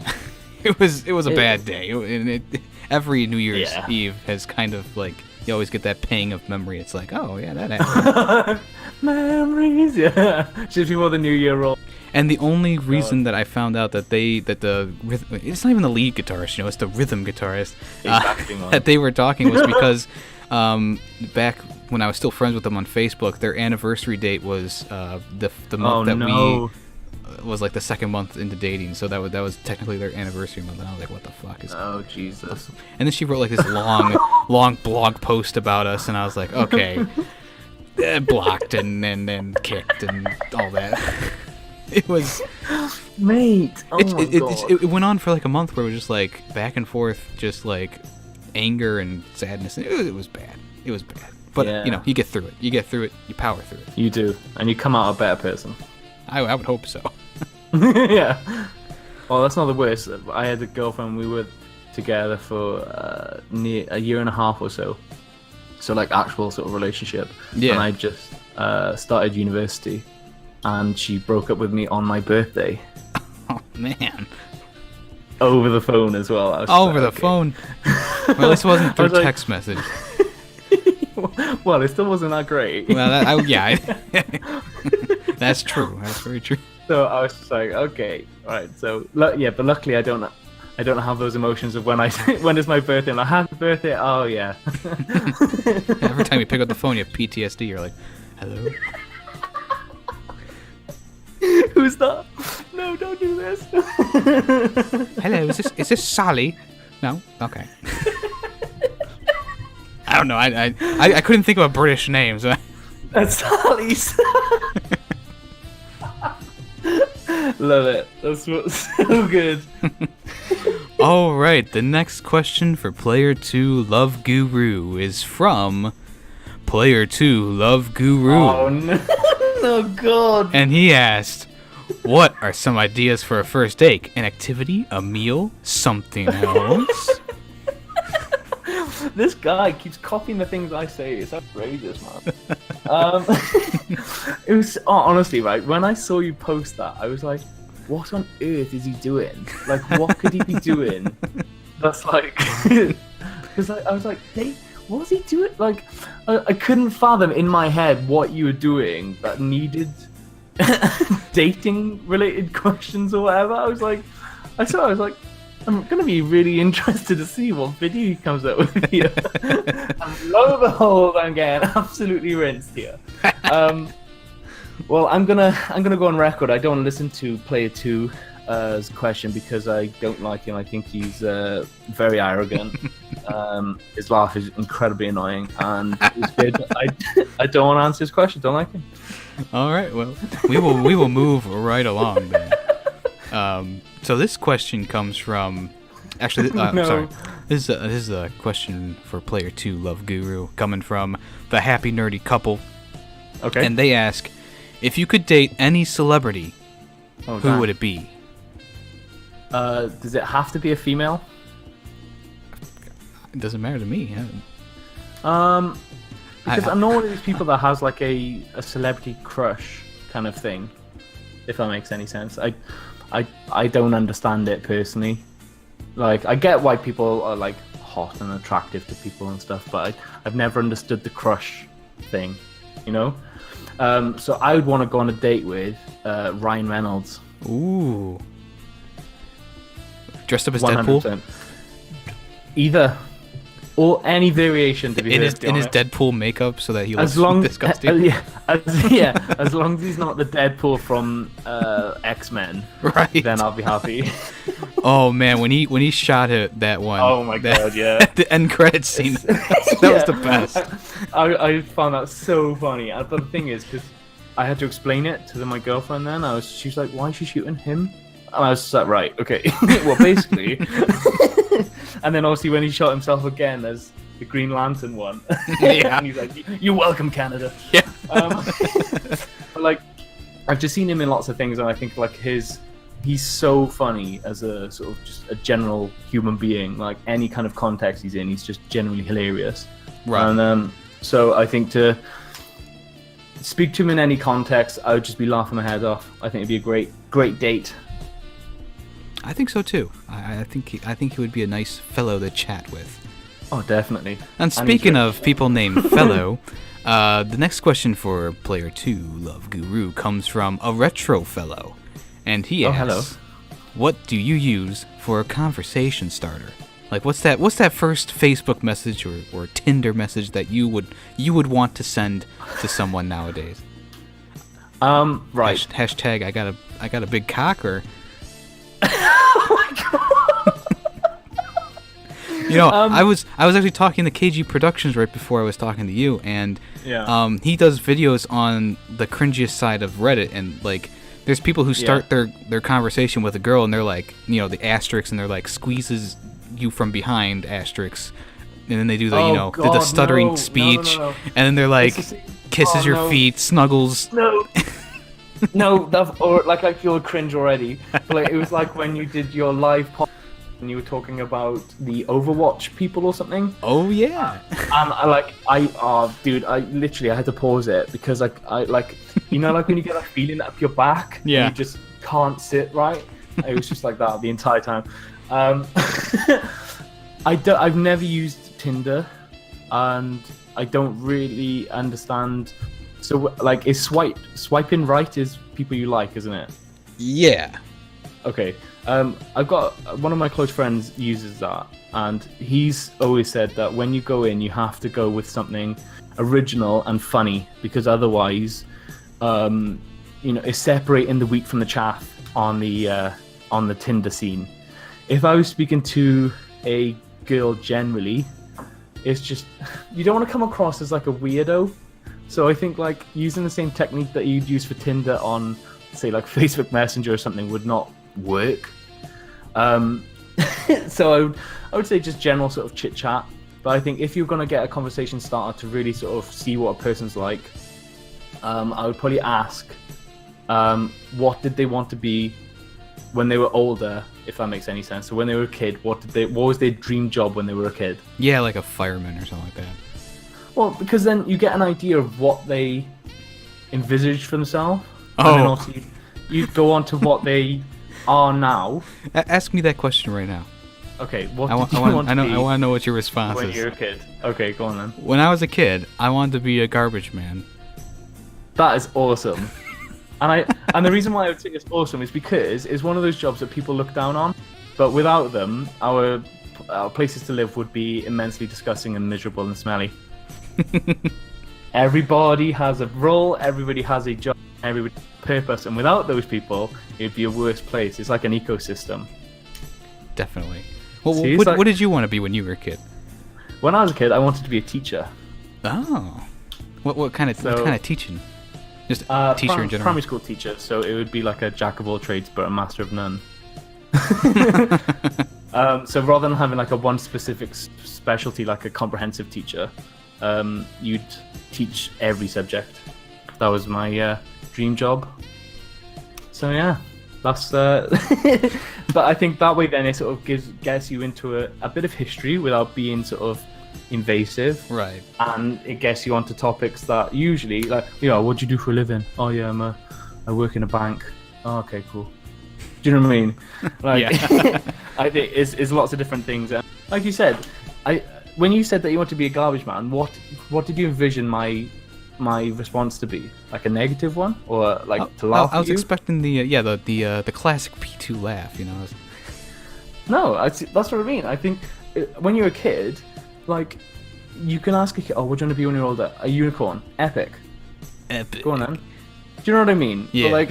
it was a bad day. Every New Year's Eve has kind of like you always get that pang of memory. It's like, oh yeah, that happened. Memories, yeah. Just before the New Year roll. And the only reason that I found out that it's not even the lead guitarist, it's the rhythm guitarist, that they were talking was because back when I was still friends with them on Facebook, their anniversary date was the month we was like the second month into dating, so that was technically their anniversary month. And I was like, what the fuck is? Oh Jesus! And then she wrote like this long blog post about us, and I was like, okay, blocked and then kicked and all that. It was, mate. It went on for like a month where it was just like back and forth, just like anger and sadness. It was bad. It was bad. But you get through it. You get through it. You power through it. You do, and you come out a better person. I would hope so. Yeah. Well, that's not the worst. I had a girlfriend. We were together for near a year and a half or so. So like actual sort of relationship. Yeah. And I just started university. And she broke up with me on my birthday. Oh, man. Over the phone as well. Over the phone? Well, this wasn't through text message. Well, it still wasn't that great. Well, that's true. That's very true. So I was just like, okay, all right. So, but luckily I don't have those emotions of when is my birthday? And I happy birthday. Oh, yeah. Every time you pick up the phone, you have PTSD. You're like, hello? Who's that? No, don't do this. Hello, is this Sally? No? Okay. I don't know. I couldn't think of a British name, so that's Sally's. Love it. That's so good. All right, the next question for Player 2 Love Guru is from Player 2 Love Guru. Oh no. Oh God. And he asked, what are some ideas for a first date? An activity? A meal? Something else? This guy keeps copying the things I say. It's outrageous, man. It was honestly, right, when I saw you post that, I was like, what on earth is he doing? Like, what could he be doing? That's like, because I was like, what was he doing? Like, I couldn't fathom in my head what you were doing that needed dating related questions or whatever. I was like, I'm gonna be really interested to see what video he comes up with here. And lo and behold, I'm getting absolutely rinsed here. Well, I'm gonna go on record. I don't listen to Player 2's question because I don't like him. I think he's very arrogant. His laugh is incredibly annoying, and I don't want to answer his question. Don't like him. All right. Well, we will move right along then. So this question comes from, actually, sorry. This is a question for Player 2 Love Guru coming from the Happy Nerdy Couple. Okay. And they ask, if you could date any celebrity, who would it be? Does it have to be a female? It doesn't matter to me. Because I'm not one of these people that has like a celebrity crush kind of thing, if that makes any sense. I don't understand it personally. Like, I get why people are like hot and attractive to people and stuff, but I've never understood the crush thing, you know? So I would want to go on a date with Ryan Reynolds. Ooh. Dressed up as 100%. Deadpool? Either. Or any variation, to be in his Deadpool makeup, so that he looks disgusting. As long as he's not the Deadpool from X-Men, right? Then I'll be happy. Oh man, when he shot that one. Oh my God, yeah. The end credits scene. That was the best. I found that so funny. But the thing is, because I had to explain it to my girlfriend. Then she was like, "Why is she shooting him?" And I was just like, "Right, okay." Well, basically. And then obviously when he shot himself again as the Green Lantern one, and he's like, "You're welcome, Canada." Yeah. But like, I've just seen him in lots of things, and I think like he's so funny as a sort of just a general human being. Like any kind of context he's in, he's just genuinely hilarious. Right. And so I think to speak to him in any context, I would just be laughing my head off. I think it'd be a great date. I think so too. I think he would be a nice fellow to chat with. Oh, definitely. And speaking of people named Fellow, the next question for Player 2 Love Guru comes from a retro fellow. And he asks, hello. What do you use for a conversation starter? Like, what's that first Facebook message or Tinder message that you would want to send to someone nowadays? Right. Hashtag I got a big cock, or Oh my god. you know, I was actually talking to KG Productions right before I was talking to you, and Yeah. he does videos on the cringiest side of Reddit, and like there's people who start their conversation with a girl, and they're like, you know, the asterisk, and they're like, squeezes you from behind asterisk, and then they do the the stuttering speech, No. and then they're like, kisses your feet, snuggles. No, like I feel cringe already. But, like, it was like when you did your live podcast and you were talking about the Overwatch people or something. Oh yeah. And I literally had to pause it because I like, you know, like when you get that feeling up your back, and you just can't sit right. It was just like that the entire time. I've never used Tinder, and I don't really understand. So, like, is swiping right is people you like, isn't it? Yeah. Okay. I've got one of my close friends uses that, and he's always said that when you go in, you have to go with something original and funny, because otherwise, it's separating the wheat from the chaff on the Tinder scene. If I was speaking to a girl generally, it's just, you don't want to come across as like a weirdo. So I think like using the same technique that you'd use for Tinder on, say, like Facebook Messenger or something would not work. So I would say just general sort of chit chat. But I think if you're going to get a conversation started to really sort of see what a person's like, I would probably ask, what did they want to be when they were older, if that makes any sense. So when they were a kid, what was their dream job when they were a kid? Yeah, like a fireman or something like that. Well, because then you get an idea of what they envisage for themselves. Oh. And then also you go on to what they are now. Ask me that question right now. Okay, what I want to know what your response when is. you're a kid. Okay, go on then. When I was a kid, I wanted to be a garbage man. That is awesome. And the reason why I would say it's awesome is because it's one of those jobs that people look down on, but without them, our places to live would be immensely disgusting and miserable and smelly. Everybody has a role, everybody has a job, everybody has a purpose, and without those people, it'd be a worse place. It's like an ecosystem. Definitely. What did you want to be when you were a kid? When I was a kid, I wanted to be a teacher. Oh. What kind of teaching? Just teacher in general? Primary school teacher, so it would be like a jack of all trades but a master of none. So rather than having like a one specific specialty like a comprehensive teacher, you'd teach every subject. That was my dream job. So yeah, that's but I think that way then it sort of gets you into a bit of history without being sort of invasive, right? And it gets you onto topics that usually, like, what do you do for a living? Oh yeah, I work in a bank. Oh, okay, cool. Do you know what I mean? Like, yeah. I think it's lots of different things. And like you said, when you said that you want to be a garbage man, what did you envision my response to be? Like a negative one, or like to laugh? I was expecting the classic P2 laugh. No, that's what I mean. I think when you're a kid, like, you can ask a kid, what do you want to be when you're older? A unicorn. Epic. Go on then. Do you know what I mean? Yeah. But, like,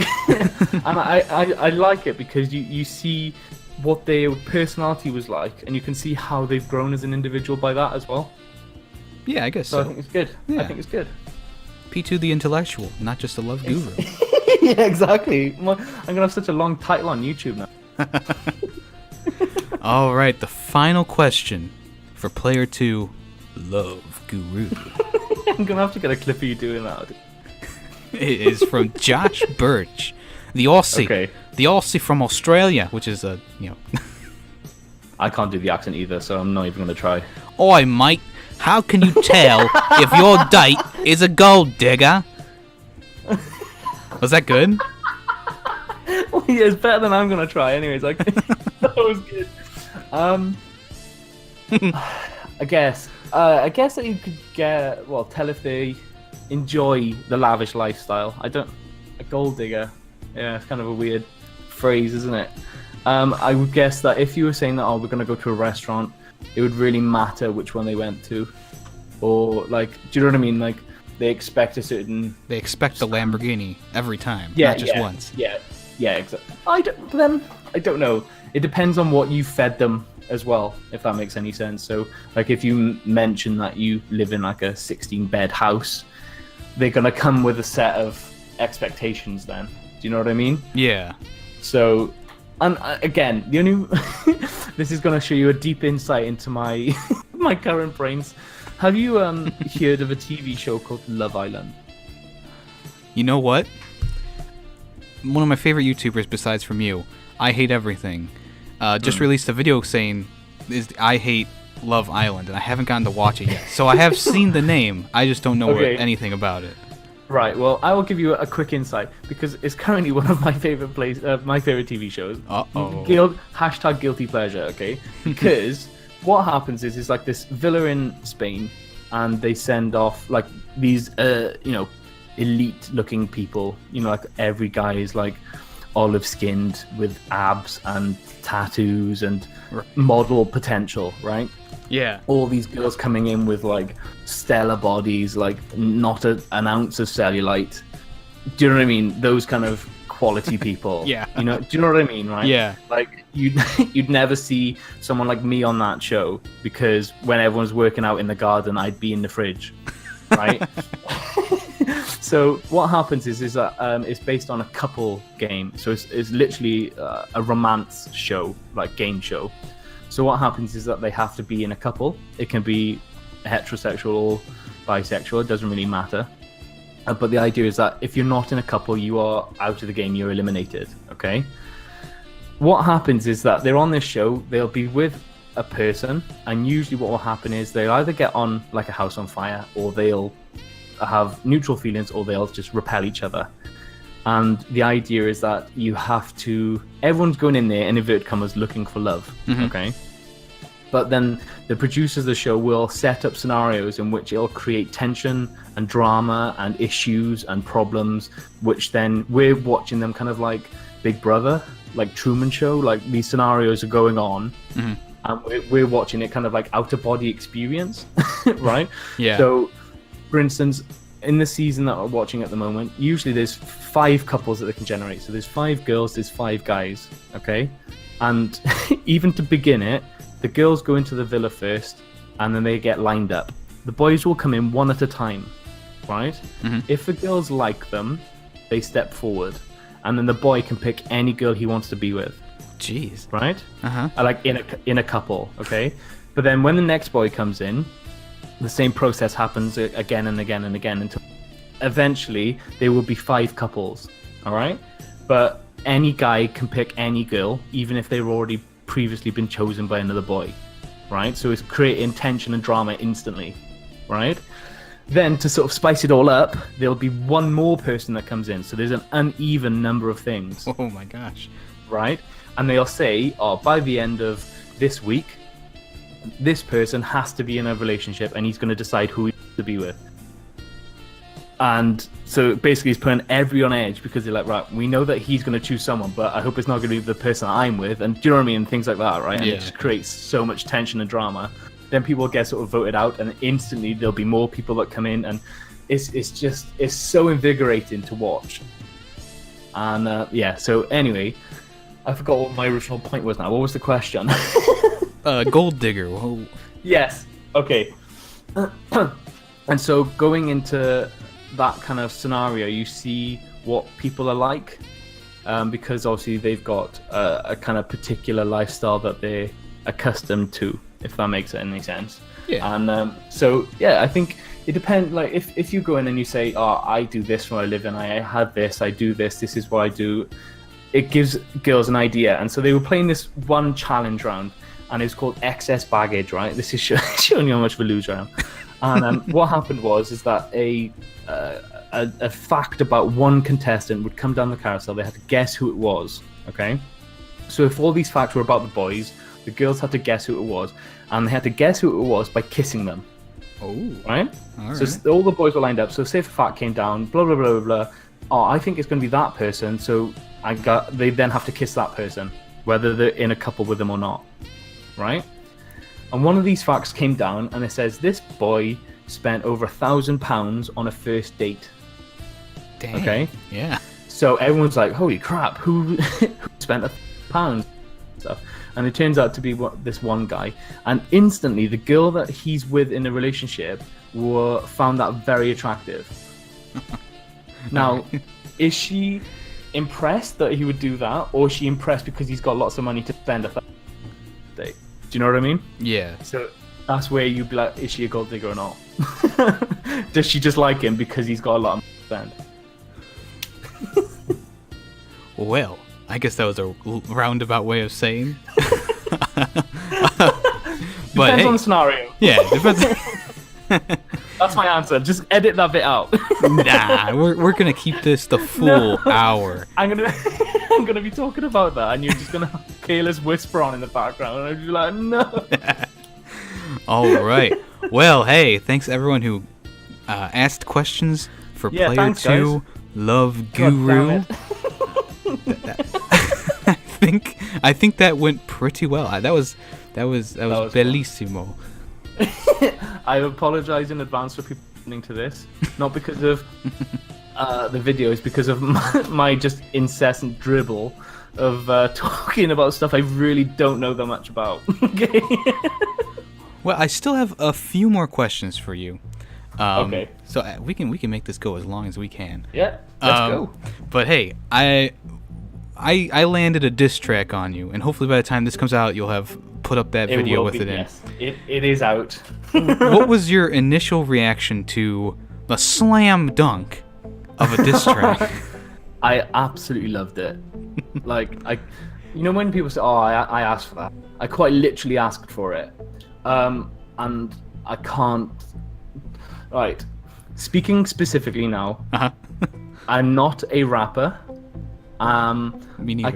and I like it because you see what their personality was like, and you can see how they've grown as an individual by that as well. Yeah, I guess so. I think it's good. Yeah. I think it's good. P2 the intellectual, not just a love guru. Yeah, exactly. I'm gonna have such a long title on YouTube now. All right, the final question for Player 2 Love Guru. I'm gonna have to get a clip of you doing that. It is from Josh Birch, the Aussie. Okay. The Aussie from Australia, which is I can't do the accent either, so I'm not even gonna try. Oi, mate, how can you tell if your date is a gold digger? Was that good? Well, yeah, it's better than I'm gonna try. Anyways, like that was good. I guess that you could tell if they enjoy the lavish lifestyle. A gold digger. Yeah, it's kind of a weird phrase, isn't it? I would guess that if you were saying that, oh, we're going to go to a restaurant, it would really matter which one they went to. Or, like, do you know what I mean? Like, they expect the Lamborghini every time, yeah, not just once. Yeah, exactly. I don't know. It depends on what you fed them as well, if that makes any sense. So, like, if you mention that you live in, like, a 16-bed house, they're going to come with a set of expectations then. Do you know what I mean? Yeah. So, and again, the only this is going to show you a deep insight into my my current brains. Have you heard of a TV show called Love Island? You know what? One of my favorite YouTubers, besides from you, I Hate Everything, just released a video saying I hate Love Island, and I haven't gotten to watch it yet. So I have seen the name. I just don't know anything about it. Right. Well, I will give you a quick insight because it's currently one of my favorite my favorite TV shows. Hashtag guilty pleasure. Okay. Because what happens is like this villa in Spain, and they send off like these elite-looking people. You know, like every guy is like olive-skinned with abs and tattoos and model potential, right? Yeah. All these girls coming in with like stellar bodies, like not an ounce of cellulite. Do you know what I mean? Those kind of quality people. Yeah. You know? Do you know what I mean? Right? Yeah. Like you'd never see someone like me on that show because when everyone's working out in the garden, I'd be in the fridge, right? So what happens is that it's based on a couple game. So it's literally a romance show, like game show. So what happens is that they have to be in a couple. It can be heterosexual or bisexual. It doesn't really matter. But the idea is that if you're not in a couple, you are out of the game. You're eliminated. Okay. What happens is that they're on this show. They'll be with a person, and usually what will happen is they'll either get on like a house on fire, or they'll have neutral feelings, or they'll just repel each other. And the idea is that everyone's going in there in inverted commas looking for love, okay? But then the producers of the show will set up scenarios in which it'll create tension and drama and issues and problems, which then we're watching them kind of like Big Brother, like Truman Show, like these scenarios are going on, and we're watching it kind of like out-of-body experience, right? Yeah. So, for instance, in the season that we're watching at the moment, usually there's 5 couples that they can generate. So there's 5 girls, there's 5 guys, okay? And even to begin it, the girls go into the villa first, and then they get lined up. The boys will come in one at a time, right? If the girls like them, they step forward, and then the boy can pick any girl he wants to be with. Jeez. Right? Like in a couple, okay? But then when the next boy comes in, the same process happens again and again and again until eventually there will be 5 couples, all right? But any guy can pick any girl, even if they've already previously been chosen by another boy, right? So it's creating tension and drama instantly, right? Then to sort of spice it all up, there'll be one more person that comes in. So there's an uneven number of things. Oh my gosh. Right? And they'll say, by the end of this week, this person has to be in a relationship and he's going to decide who he wants to be with. And so basically he's putting everyone on edge because they're like, right, we know that he's going to choose someone, but I hope it's not going to be the person I'm with. And do you know what I mean? Things like that, right? And it just creates so much tension and drama. Then people get sort of voted out, and instantly there'll be more people that come in, and it's so invigorating to watch. And so anyway, I forgot what my original point was now. What was the question? Gold digger. Whoa. Yes. Okay. And so going into that kind of scenario, you see what people are like, because obviously they've got a kind of particular lifestyle that they're accustomed to, if that makes any sense. Yeah. And I think it depends. Like if you go in and you say, "Oh, I do this where I live, and I have this, I do this. This is what I do," it gives girls an idea. And so they were playing this one challenge round, and it was called excess baggage. Right? This is showing you how much of a loser I am. And what happened is that a fact about one contestant would come down the carousel. They had to guess who it was. Okay. So if all these facts were about the boys, the girls had to guess who it was, and they had to guess who it was by kissing them. Oh. Right? All So right. all the boys were lined up. So say if a fat came down, blah blah blah blah blah. Oh, I think it's going to be that person. So they then have to kiss that person, whether they're in a couple with them or not. Right? And one of these facts came down, and it says this boy spent over £1,000 on a first date. Dang. Okay. Yeah. So everyone's like, "Holy crap! Who spent £1,000?" Stuff. And it turns out to be this one guy. And instantly, the girl that he's with in a relationship found that very attractive. Now, is she impressed that he would do that, or is she impressed because he's got lots of money to spend a day? Do you know what I mean? Yeah. So that's where you'd be like, is she a gold digger or not? Does she just like him because he's got a lot of money to spend? Well, I guess that was a roundabout way of saying. But Depends hey, on the scenario. yeah, depends. That's my answer. Just edit that bit out. Nah, we're gonna keep this the full hour. I'm gonna be talking about that, and you're just gonna have careless whisper on in the background, and I'll be like, no. All right. Well, hey, thanks everyone who asked questions for Player thanks, 2 Love God Guru. damn I think that went pretty well. That was fun. bellissimo. I apologize in advance for people listening to this, not because of the videos, because of my just incessant dribble of talking about stuff I really don't know that much about. Okay. Well, I still have a few more questions for you. Okay. So we can make this go as long as we can. Yeah. Let's go. But hey, I landed a diss track on you, and hopefully by the time this comes out, you'll have put up that video with it in. Yes, it is out. What was your initial reaction to the slam dunk of a diss track? I absolutely loved it. When people say, "Oh, I asked for that," I quite literally asked for it, and I can't. Right, speaking specifically now, I'm not a rapper. Me neither. I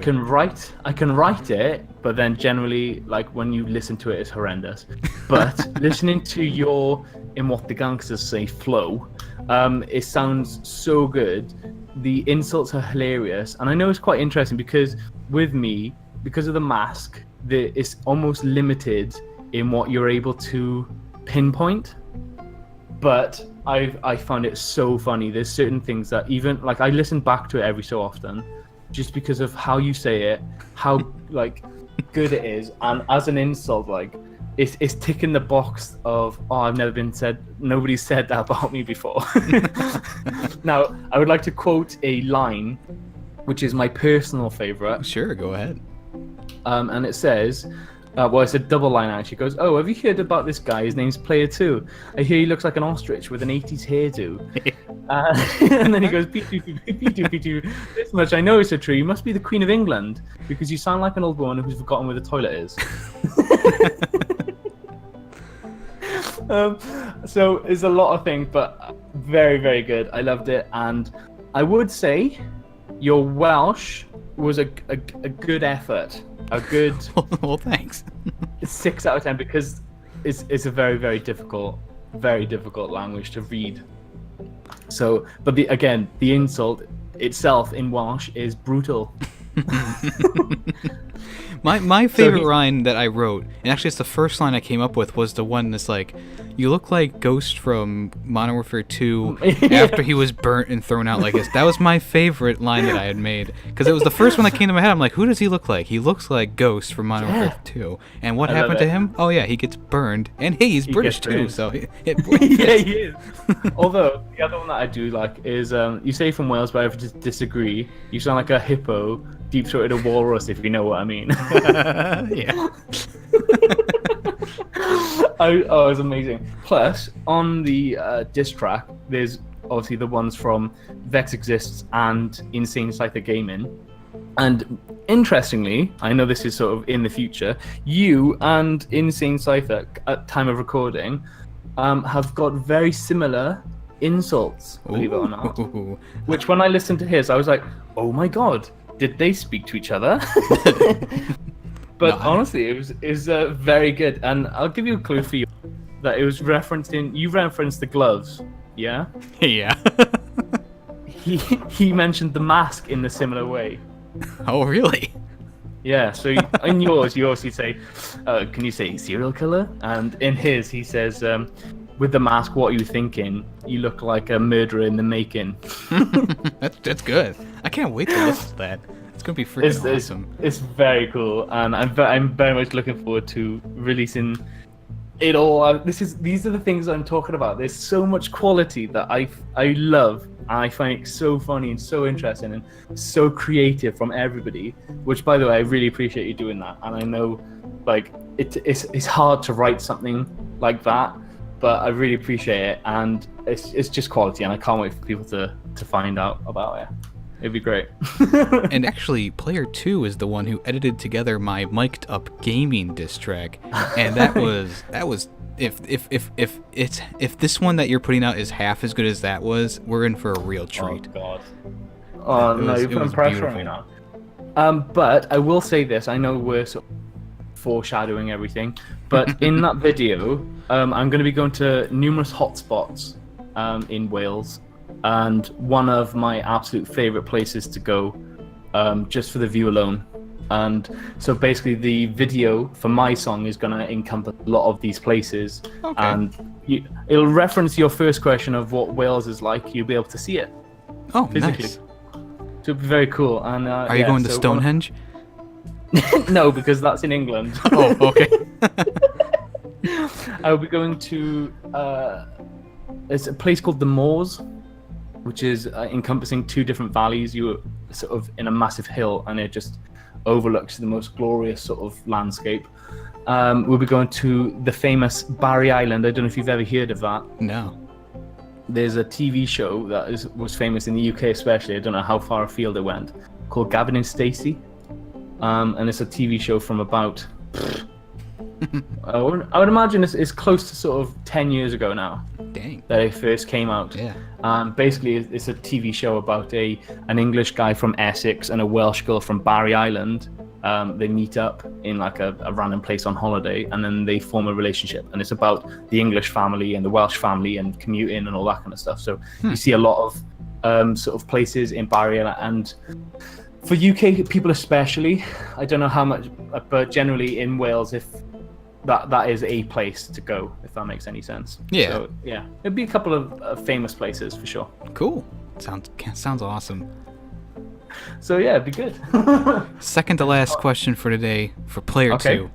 can write it, but then generally, like, when you listen to it, it's horrendous. But listening to your "In What the Gangsters Say" flow, it sounds so good. The insults are hilarious, and I know it's quite interesting because with me, because of the mask, it's almost limited in what you're able to pinpoint. But I found it so funny. There's certain things that even, like, I listen back to it every so often, just because of how you say it, how like good it is, and as an insult, like it's ticking the box of, oh, nobody's said that about me before. Now, I would like to quote a line, which is my personal favorite. Sure, go ahead. And it says, it's a double line actually. It goes, "Oh, have you heard about this guy? His name's Player 2. I hear he looks like an ostrich with an 80s hairdo." And then he goes, P2, "This much I know it's a true. You must be the Queen of England because you sound like an old woman who's forgotten where the toilet is." So it's a lot of things, but very, very good. I loved it, and I would say your Welsh was a good effort. A good Well, thanks. 6 out of 10 because it's a very, very difficult language to read. So, but the insult itself in Welsh is brutal. My favorite line that I wrote, and actually it's the first line I came up with, was the one that's like, "You look like Ghost from Modern Warfare 2 after he was burnt and thrown out like this." That was my favorite line that I had made, because it was the first one that came to my head. I'm like, who does he look like? He looks like Ghost from Modern Warfare 2. And what happened to him? Oh yeah, he gets burned. And hey, he's British too, so it yeah, he is. Although, the other one that I do like is, you say from Wales, but I just disagree. You sound like a hippo deep-throated a walrus, if you know what I mean. Yeah. It was amazing. Plus, on the diss track, there's obviously the ones from Vex Exists and Insane Scyther Gaming. And interestingly, I know this is sort of in the future, you and Insane Scyther, at time of recording, have got very similar insults, believe it or not. Ooh. Which, when I listened to his, I was like, oh my god, did they speak to each other? But honestly, it was very good. And I'll give you a clue for you that it was you referenced the gloves, yeah? Yeah. He mentioned the mask in a similar way. Oh, really? Yeah, so in yours, you obviously say, can you say serial killer? And in his, he says, with the mask, what are you thinking? You look like a murderer in the making. That's good. I can't wait to listen to that. It's going to be freaking awesome. It's very cool, and I'm very much looking forward to releasing it all. These are the things I'm talking about. There's so much quality that I love. I find it so funny and so interesting and so creative from everybody, which, by the way, I really appreciate you doing that. And I know, like, it's hard to write something like that, but I really appreciate it, and it's just quality, and I can't wait for people to find out about it. It'd be great. And actually, Player 2 is the one who edited together my mic'd up gaming diss track, and that was if this one that you're putting out is half as good as that was, we're in for a real treat. Oh God. Oh no, you're putting pressure on me now. But I will say this: I know we're sort of foreshadowing everything, but in that video, I'm going to be going to numerous hotspots in Wales. And one of my absolute favorite places to go, just for the view alone. And so basically the video for my song is going to encompass a lot of these places. Okay. And it'll reference your first question of what Wales is like. You'll be able to see it. Oh, physically. Nice. So it'll be very cool. And are you going to Stonehenge? No, because that's in England. Oh, okay. I'll be going to it's a place called the Moors, which is encompassing two different valleys. You're sort of in a massive hill, and it just overlooks the most glorious sort of landscape. We'll be going to the famous Barry Island. I don't know if you've ever heard of that. No. There's a TV show that was famous in the UK especially, I don't know how far afield it went, called Gavin and Stacey. And it's a TV show from about... I would imagine it's close to sort of 10 years ago now. Dang. That it first came out. Yeah. Basically, it's a TV show about an English guy from Essex and a Welsh girl from Barry Island. They meet up in like a random place on holiday, and then they form a relationship. And it's about the English family and the Welsh family and commuting and all that kind of stuff. So you see a lot of sort of places in Barry Island. And for UK people especially, I don't know how much, but generally in Wales, if that is a place to go, if that makes any sense. Yeah. So, yeah, it'd be a couple of famous places for sure. Cool. Sounds awesome. So yeah, it'd be good. Second to last question for today for Player 2.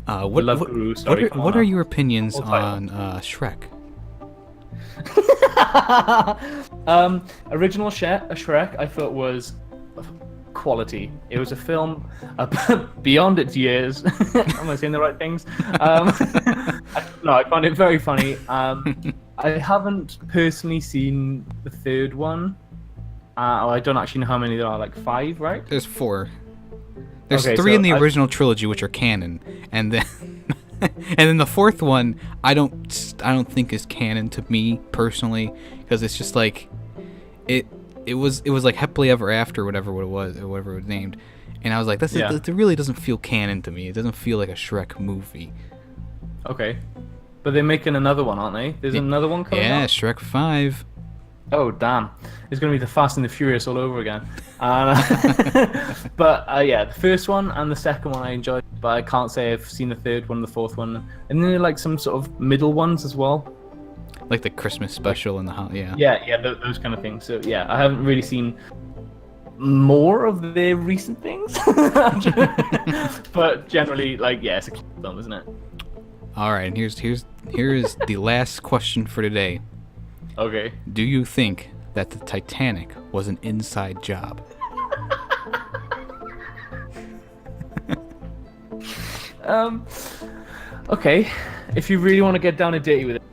What are your opinions on Shrek? Original Shrek, I thought was quality. It was a film beyond its years. Am I saying the right things? No, I found it very funny. I haven't personally seen the third one. I don't actually know how many there are, like 5, right? There's 4. There's 3 in the original trilogy, which are canon, and then and then the 4th one I don't think is canon to me personally, because it's just like it was like Happily Ever After, whatever it was named, and I was like, it really doesn't feel canon to me. It doesn't feel like a Shrek movie. Okay, but they're making another one, aren't they? There's another one coming out? Yeah, Shrek 5. Oh damn! It's gonna be the Fast and the Furious all over again. But yeah, the first one and the second one I enjoyed, but I can't say I've seen the third one, the fourth one, and then there are like some sort of middle ones as well, like the Christmas special and the yeah, those kind of things. So yeah, I haven't really seen more of their recent things, but generally, like, yeah, it's a film, isn't it? All right, and here is the last question for today. Okay. Do you think that the Titanic was an inside job? Okay. If you really want to get down and dirty with it.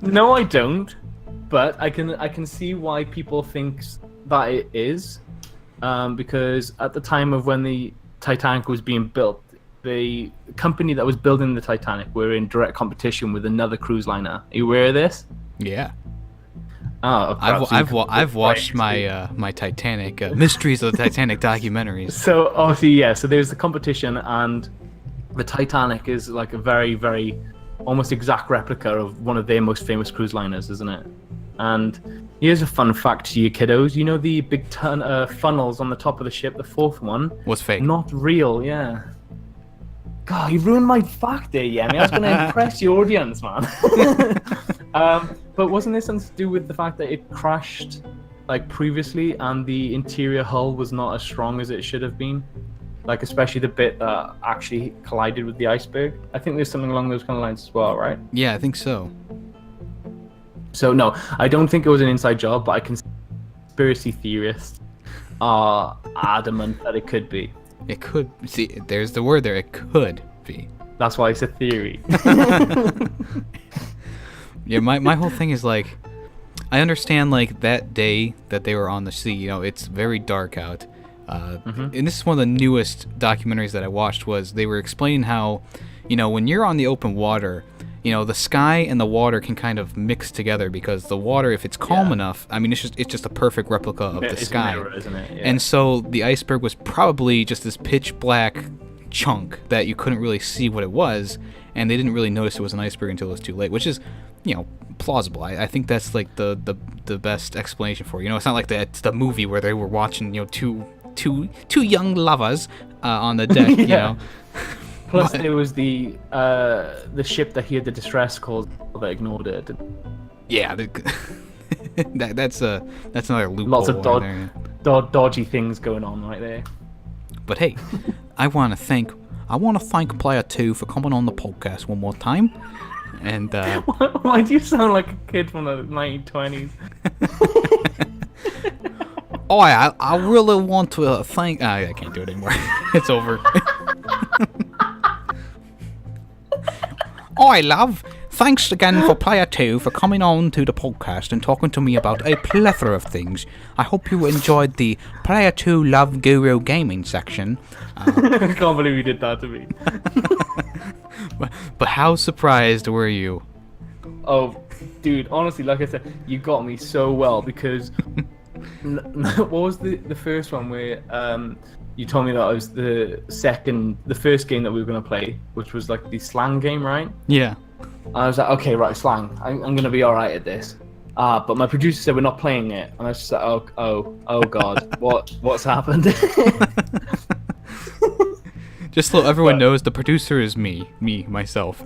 No, I don't. But I can see why people think that it is. Because at the time of when the Titanic was being built, the company that was building the Titanic were in direct competition with another cruise liner. Are you aware of this? Yeah. I've watched my Titanic Mysteries of the Titanic documentaries. So obviously, yeah. So there's the competition, and the Titanic is like a very, very almost exact replica of one of their most famous cruise liners, isn't it? And here's a fun fact to you kiddos. You know the big funnels on the top of the ship, the fourth one? Was fake. Not real, yeah. God, you ruined my fact there, Yemmy. I was going to impress your audience, man. But wasn't there something to do with the fact that it crashed like previously and the interior hull was not as strong as it should have been? Like especially the bit that actually collided with the iceberg. I think there's something along those kind of lines as well, right? Yeah, I think so. So no, I don't think it was an inside job, but conspiracy theorists are adamant that it could be. It could. See, there's the word there. It could be. That's why it's a theory. Yeah, my whole thing is like, I understand like that day that they were on the sea. You know, it's very dark out. And this is one of the newest documentaries that I watched. Was they were explaining how, you know, when you're on the open water, you know, the sky and the water can kind of mix together because the water, if it's calm enough, I mean, it's just a perfect replica of the sky. Mirror, isn't it? Yeah. And so the iceberg was probably just this pitch black chunk that you couldn't really see what it was, and they didn't really notice it was an iceberg until it was too late, which is, you know, plausible. I think that's like the best explanation for it. You know, it's not like it's the movie where they were watching, you know, two young lovers on the deck, you know. Plus, there was the ship that he had the distress call that ignored it. Yeah, that's another loophole. Lots of dodgy things going on right there. But hey, I want to thank Player 2 for coming on the podcast one more time. And why do you sound like a kid from the 1920s? Oh, I really want to thank. I can't do it anymore. It's over. Oh, love. Thanks again for Player 2 for coming on to the podcast and talking to me about a plethora of things. I hope you enjoyed the Player 2 Love Guru gaming section. I can't believe you did that to me. But how surprised were you? Oh, dude, honestly, like I said, you got me so well because what was the first one where you told me that it was the first game that we were going to play, which was like the slang game, right? Yeah. I was like, okay, right, slang. I'm going to be all right at this. But my producer said we're not playing it, and I was just like, oh God, what's happened? Just so everyone knows, the producer is myself.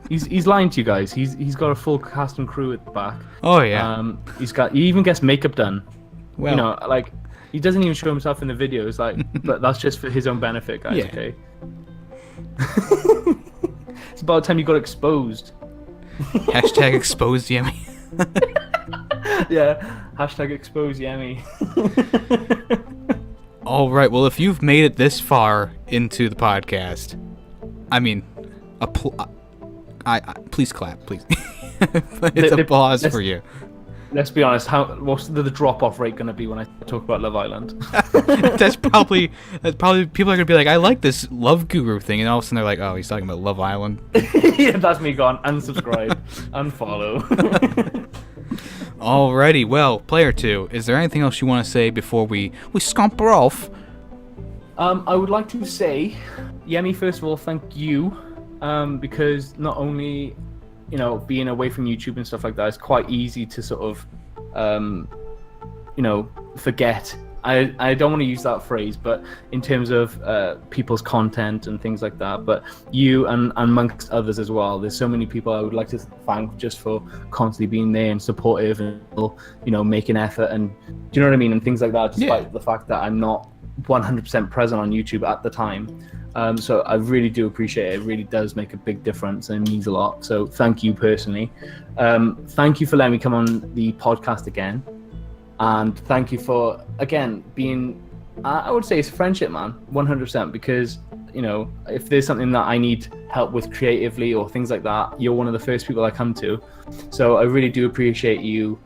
He's lying to you guys. He's got a full cast and crew at the back. Oh yeah. He even gets makeup done. Well, you know, like he doesn't even show himself in the videos. Like, but that's just for his own benefit, guys. Yeah. Okay. It's about time you got exposed. Hashtag exposed Yemmy. Yeah. Hashtag exposed Yemmy. All right. Well, if you've made it this far into the podcast, I mean, please clap, please. It's applause for you. Let's be honest. What's the drop-off rate going to be when I talk about Love Island? That's probably people are going to be like, I like this Love Guru thing, and all of a sudden they're like, oh, he's talking about Love Island. Yeah, that's me gone. Unsubscribe, unfollow. Alrighty, well, Player 2, is there anything else you want to say before we scamper off? I would like to say, Yemmy, first of all, thank you, because not only, you know, being away from YouTube and stuff like that, it's quite easy to sort of, you know, forget. I don't want to use that phrase, but in terms of people's content and things like that, but you and amongst others as well, there's so many people I would like to thank just for constantly being there and supportive and, you know, making effort and, do you know what I mean, and things like that, despite the fact that I'm not 100% present on YouTube at the time. So I really do appreciate it. It really does make a big difference and it means a lot. So thank you personally. Thank you for letting me come on the podcast again. And thank you for, again, being, I would say it's friendship, man, 100%, because, you know, if there's something that I need help with creatively or things like that, you're one of the first people I come to. So I really do appreciate you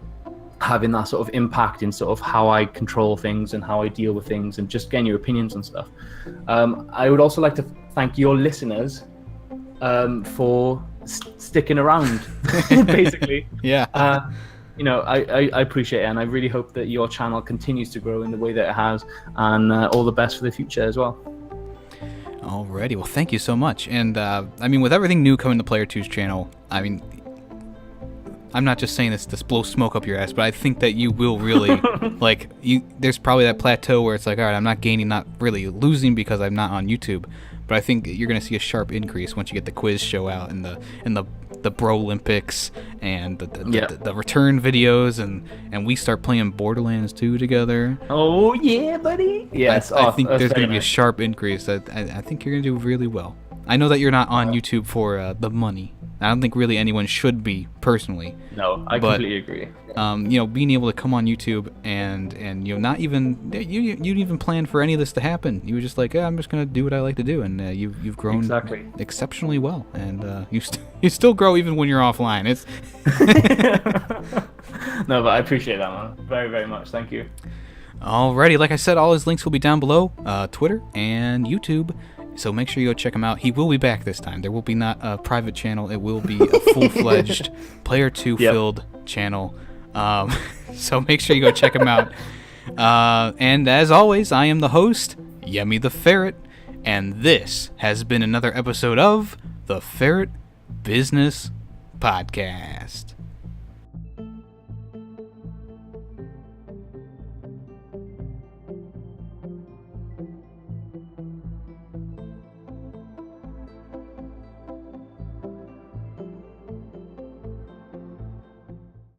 having that sort of impact in sort of how I control things and how I deal with things and just getting your opinions and stuff. I would also like to thank your listeners for sticking around, basically. Yeah. I appreciate it, and I really hope that your channel continues to grow in the way that it has, and all the best for the future as well. Alrighty, well, thank you so much. And with everything new coming to Player 2's channel, I'm not just saying this to blow smoke up your ass, but I think that you will really there's probably that plateau where it's like, all right, I'm not gaining, not really losing because I'm not on YouTube, but I think you're gonna see a sharp increase once you get the quiz show out and the Bro Olympics and the return videos and we start playing Borderlands 2 together. Oh yeah, buddy. Yes, I think there's gonna be a sharp increase. I think you're gonna do really well. I know that you're not on YouTube for the money. I don't think really anyone should be, personally. No, I completely agree. Being able to come on YouTube and not even you didn't even plan for any of this to happen. You were just like, I'm just gonna do what I like to do, and you've grown exceptionally well, and you still grow even when you're offline. It's No, but I appreciate that, man, very, very much. Thank you. Alrighty, like I said, all his links will be down below, Twitter and YouTube. So make sure you go check him out. He will be back this time. There will be not a private channel. It will be a full-fledged Player 2 filled channel. So make sure you go check him out. And as always, I am the host, Yemmy the Ferret, and this has been another episode of the Ferret Business Podcast.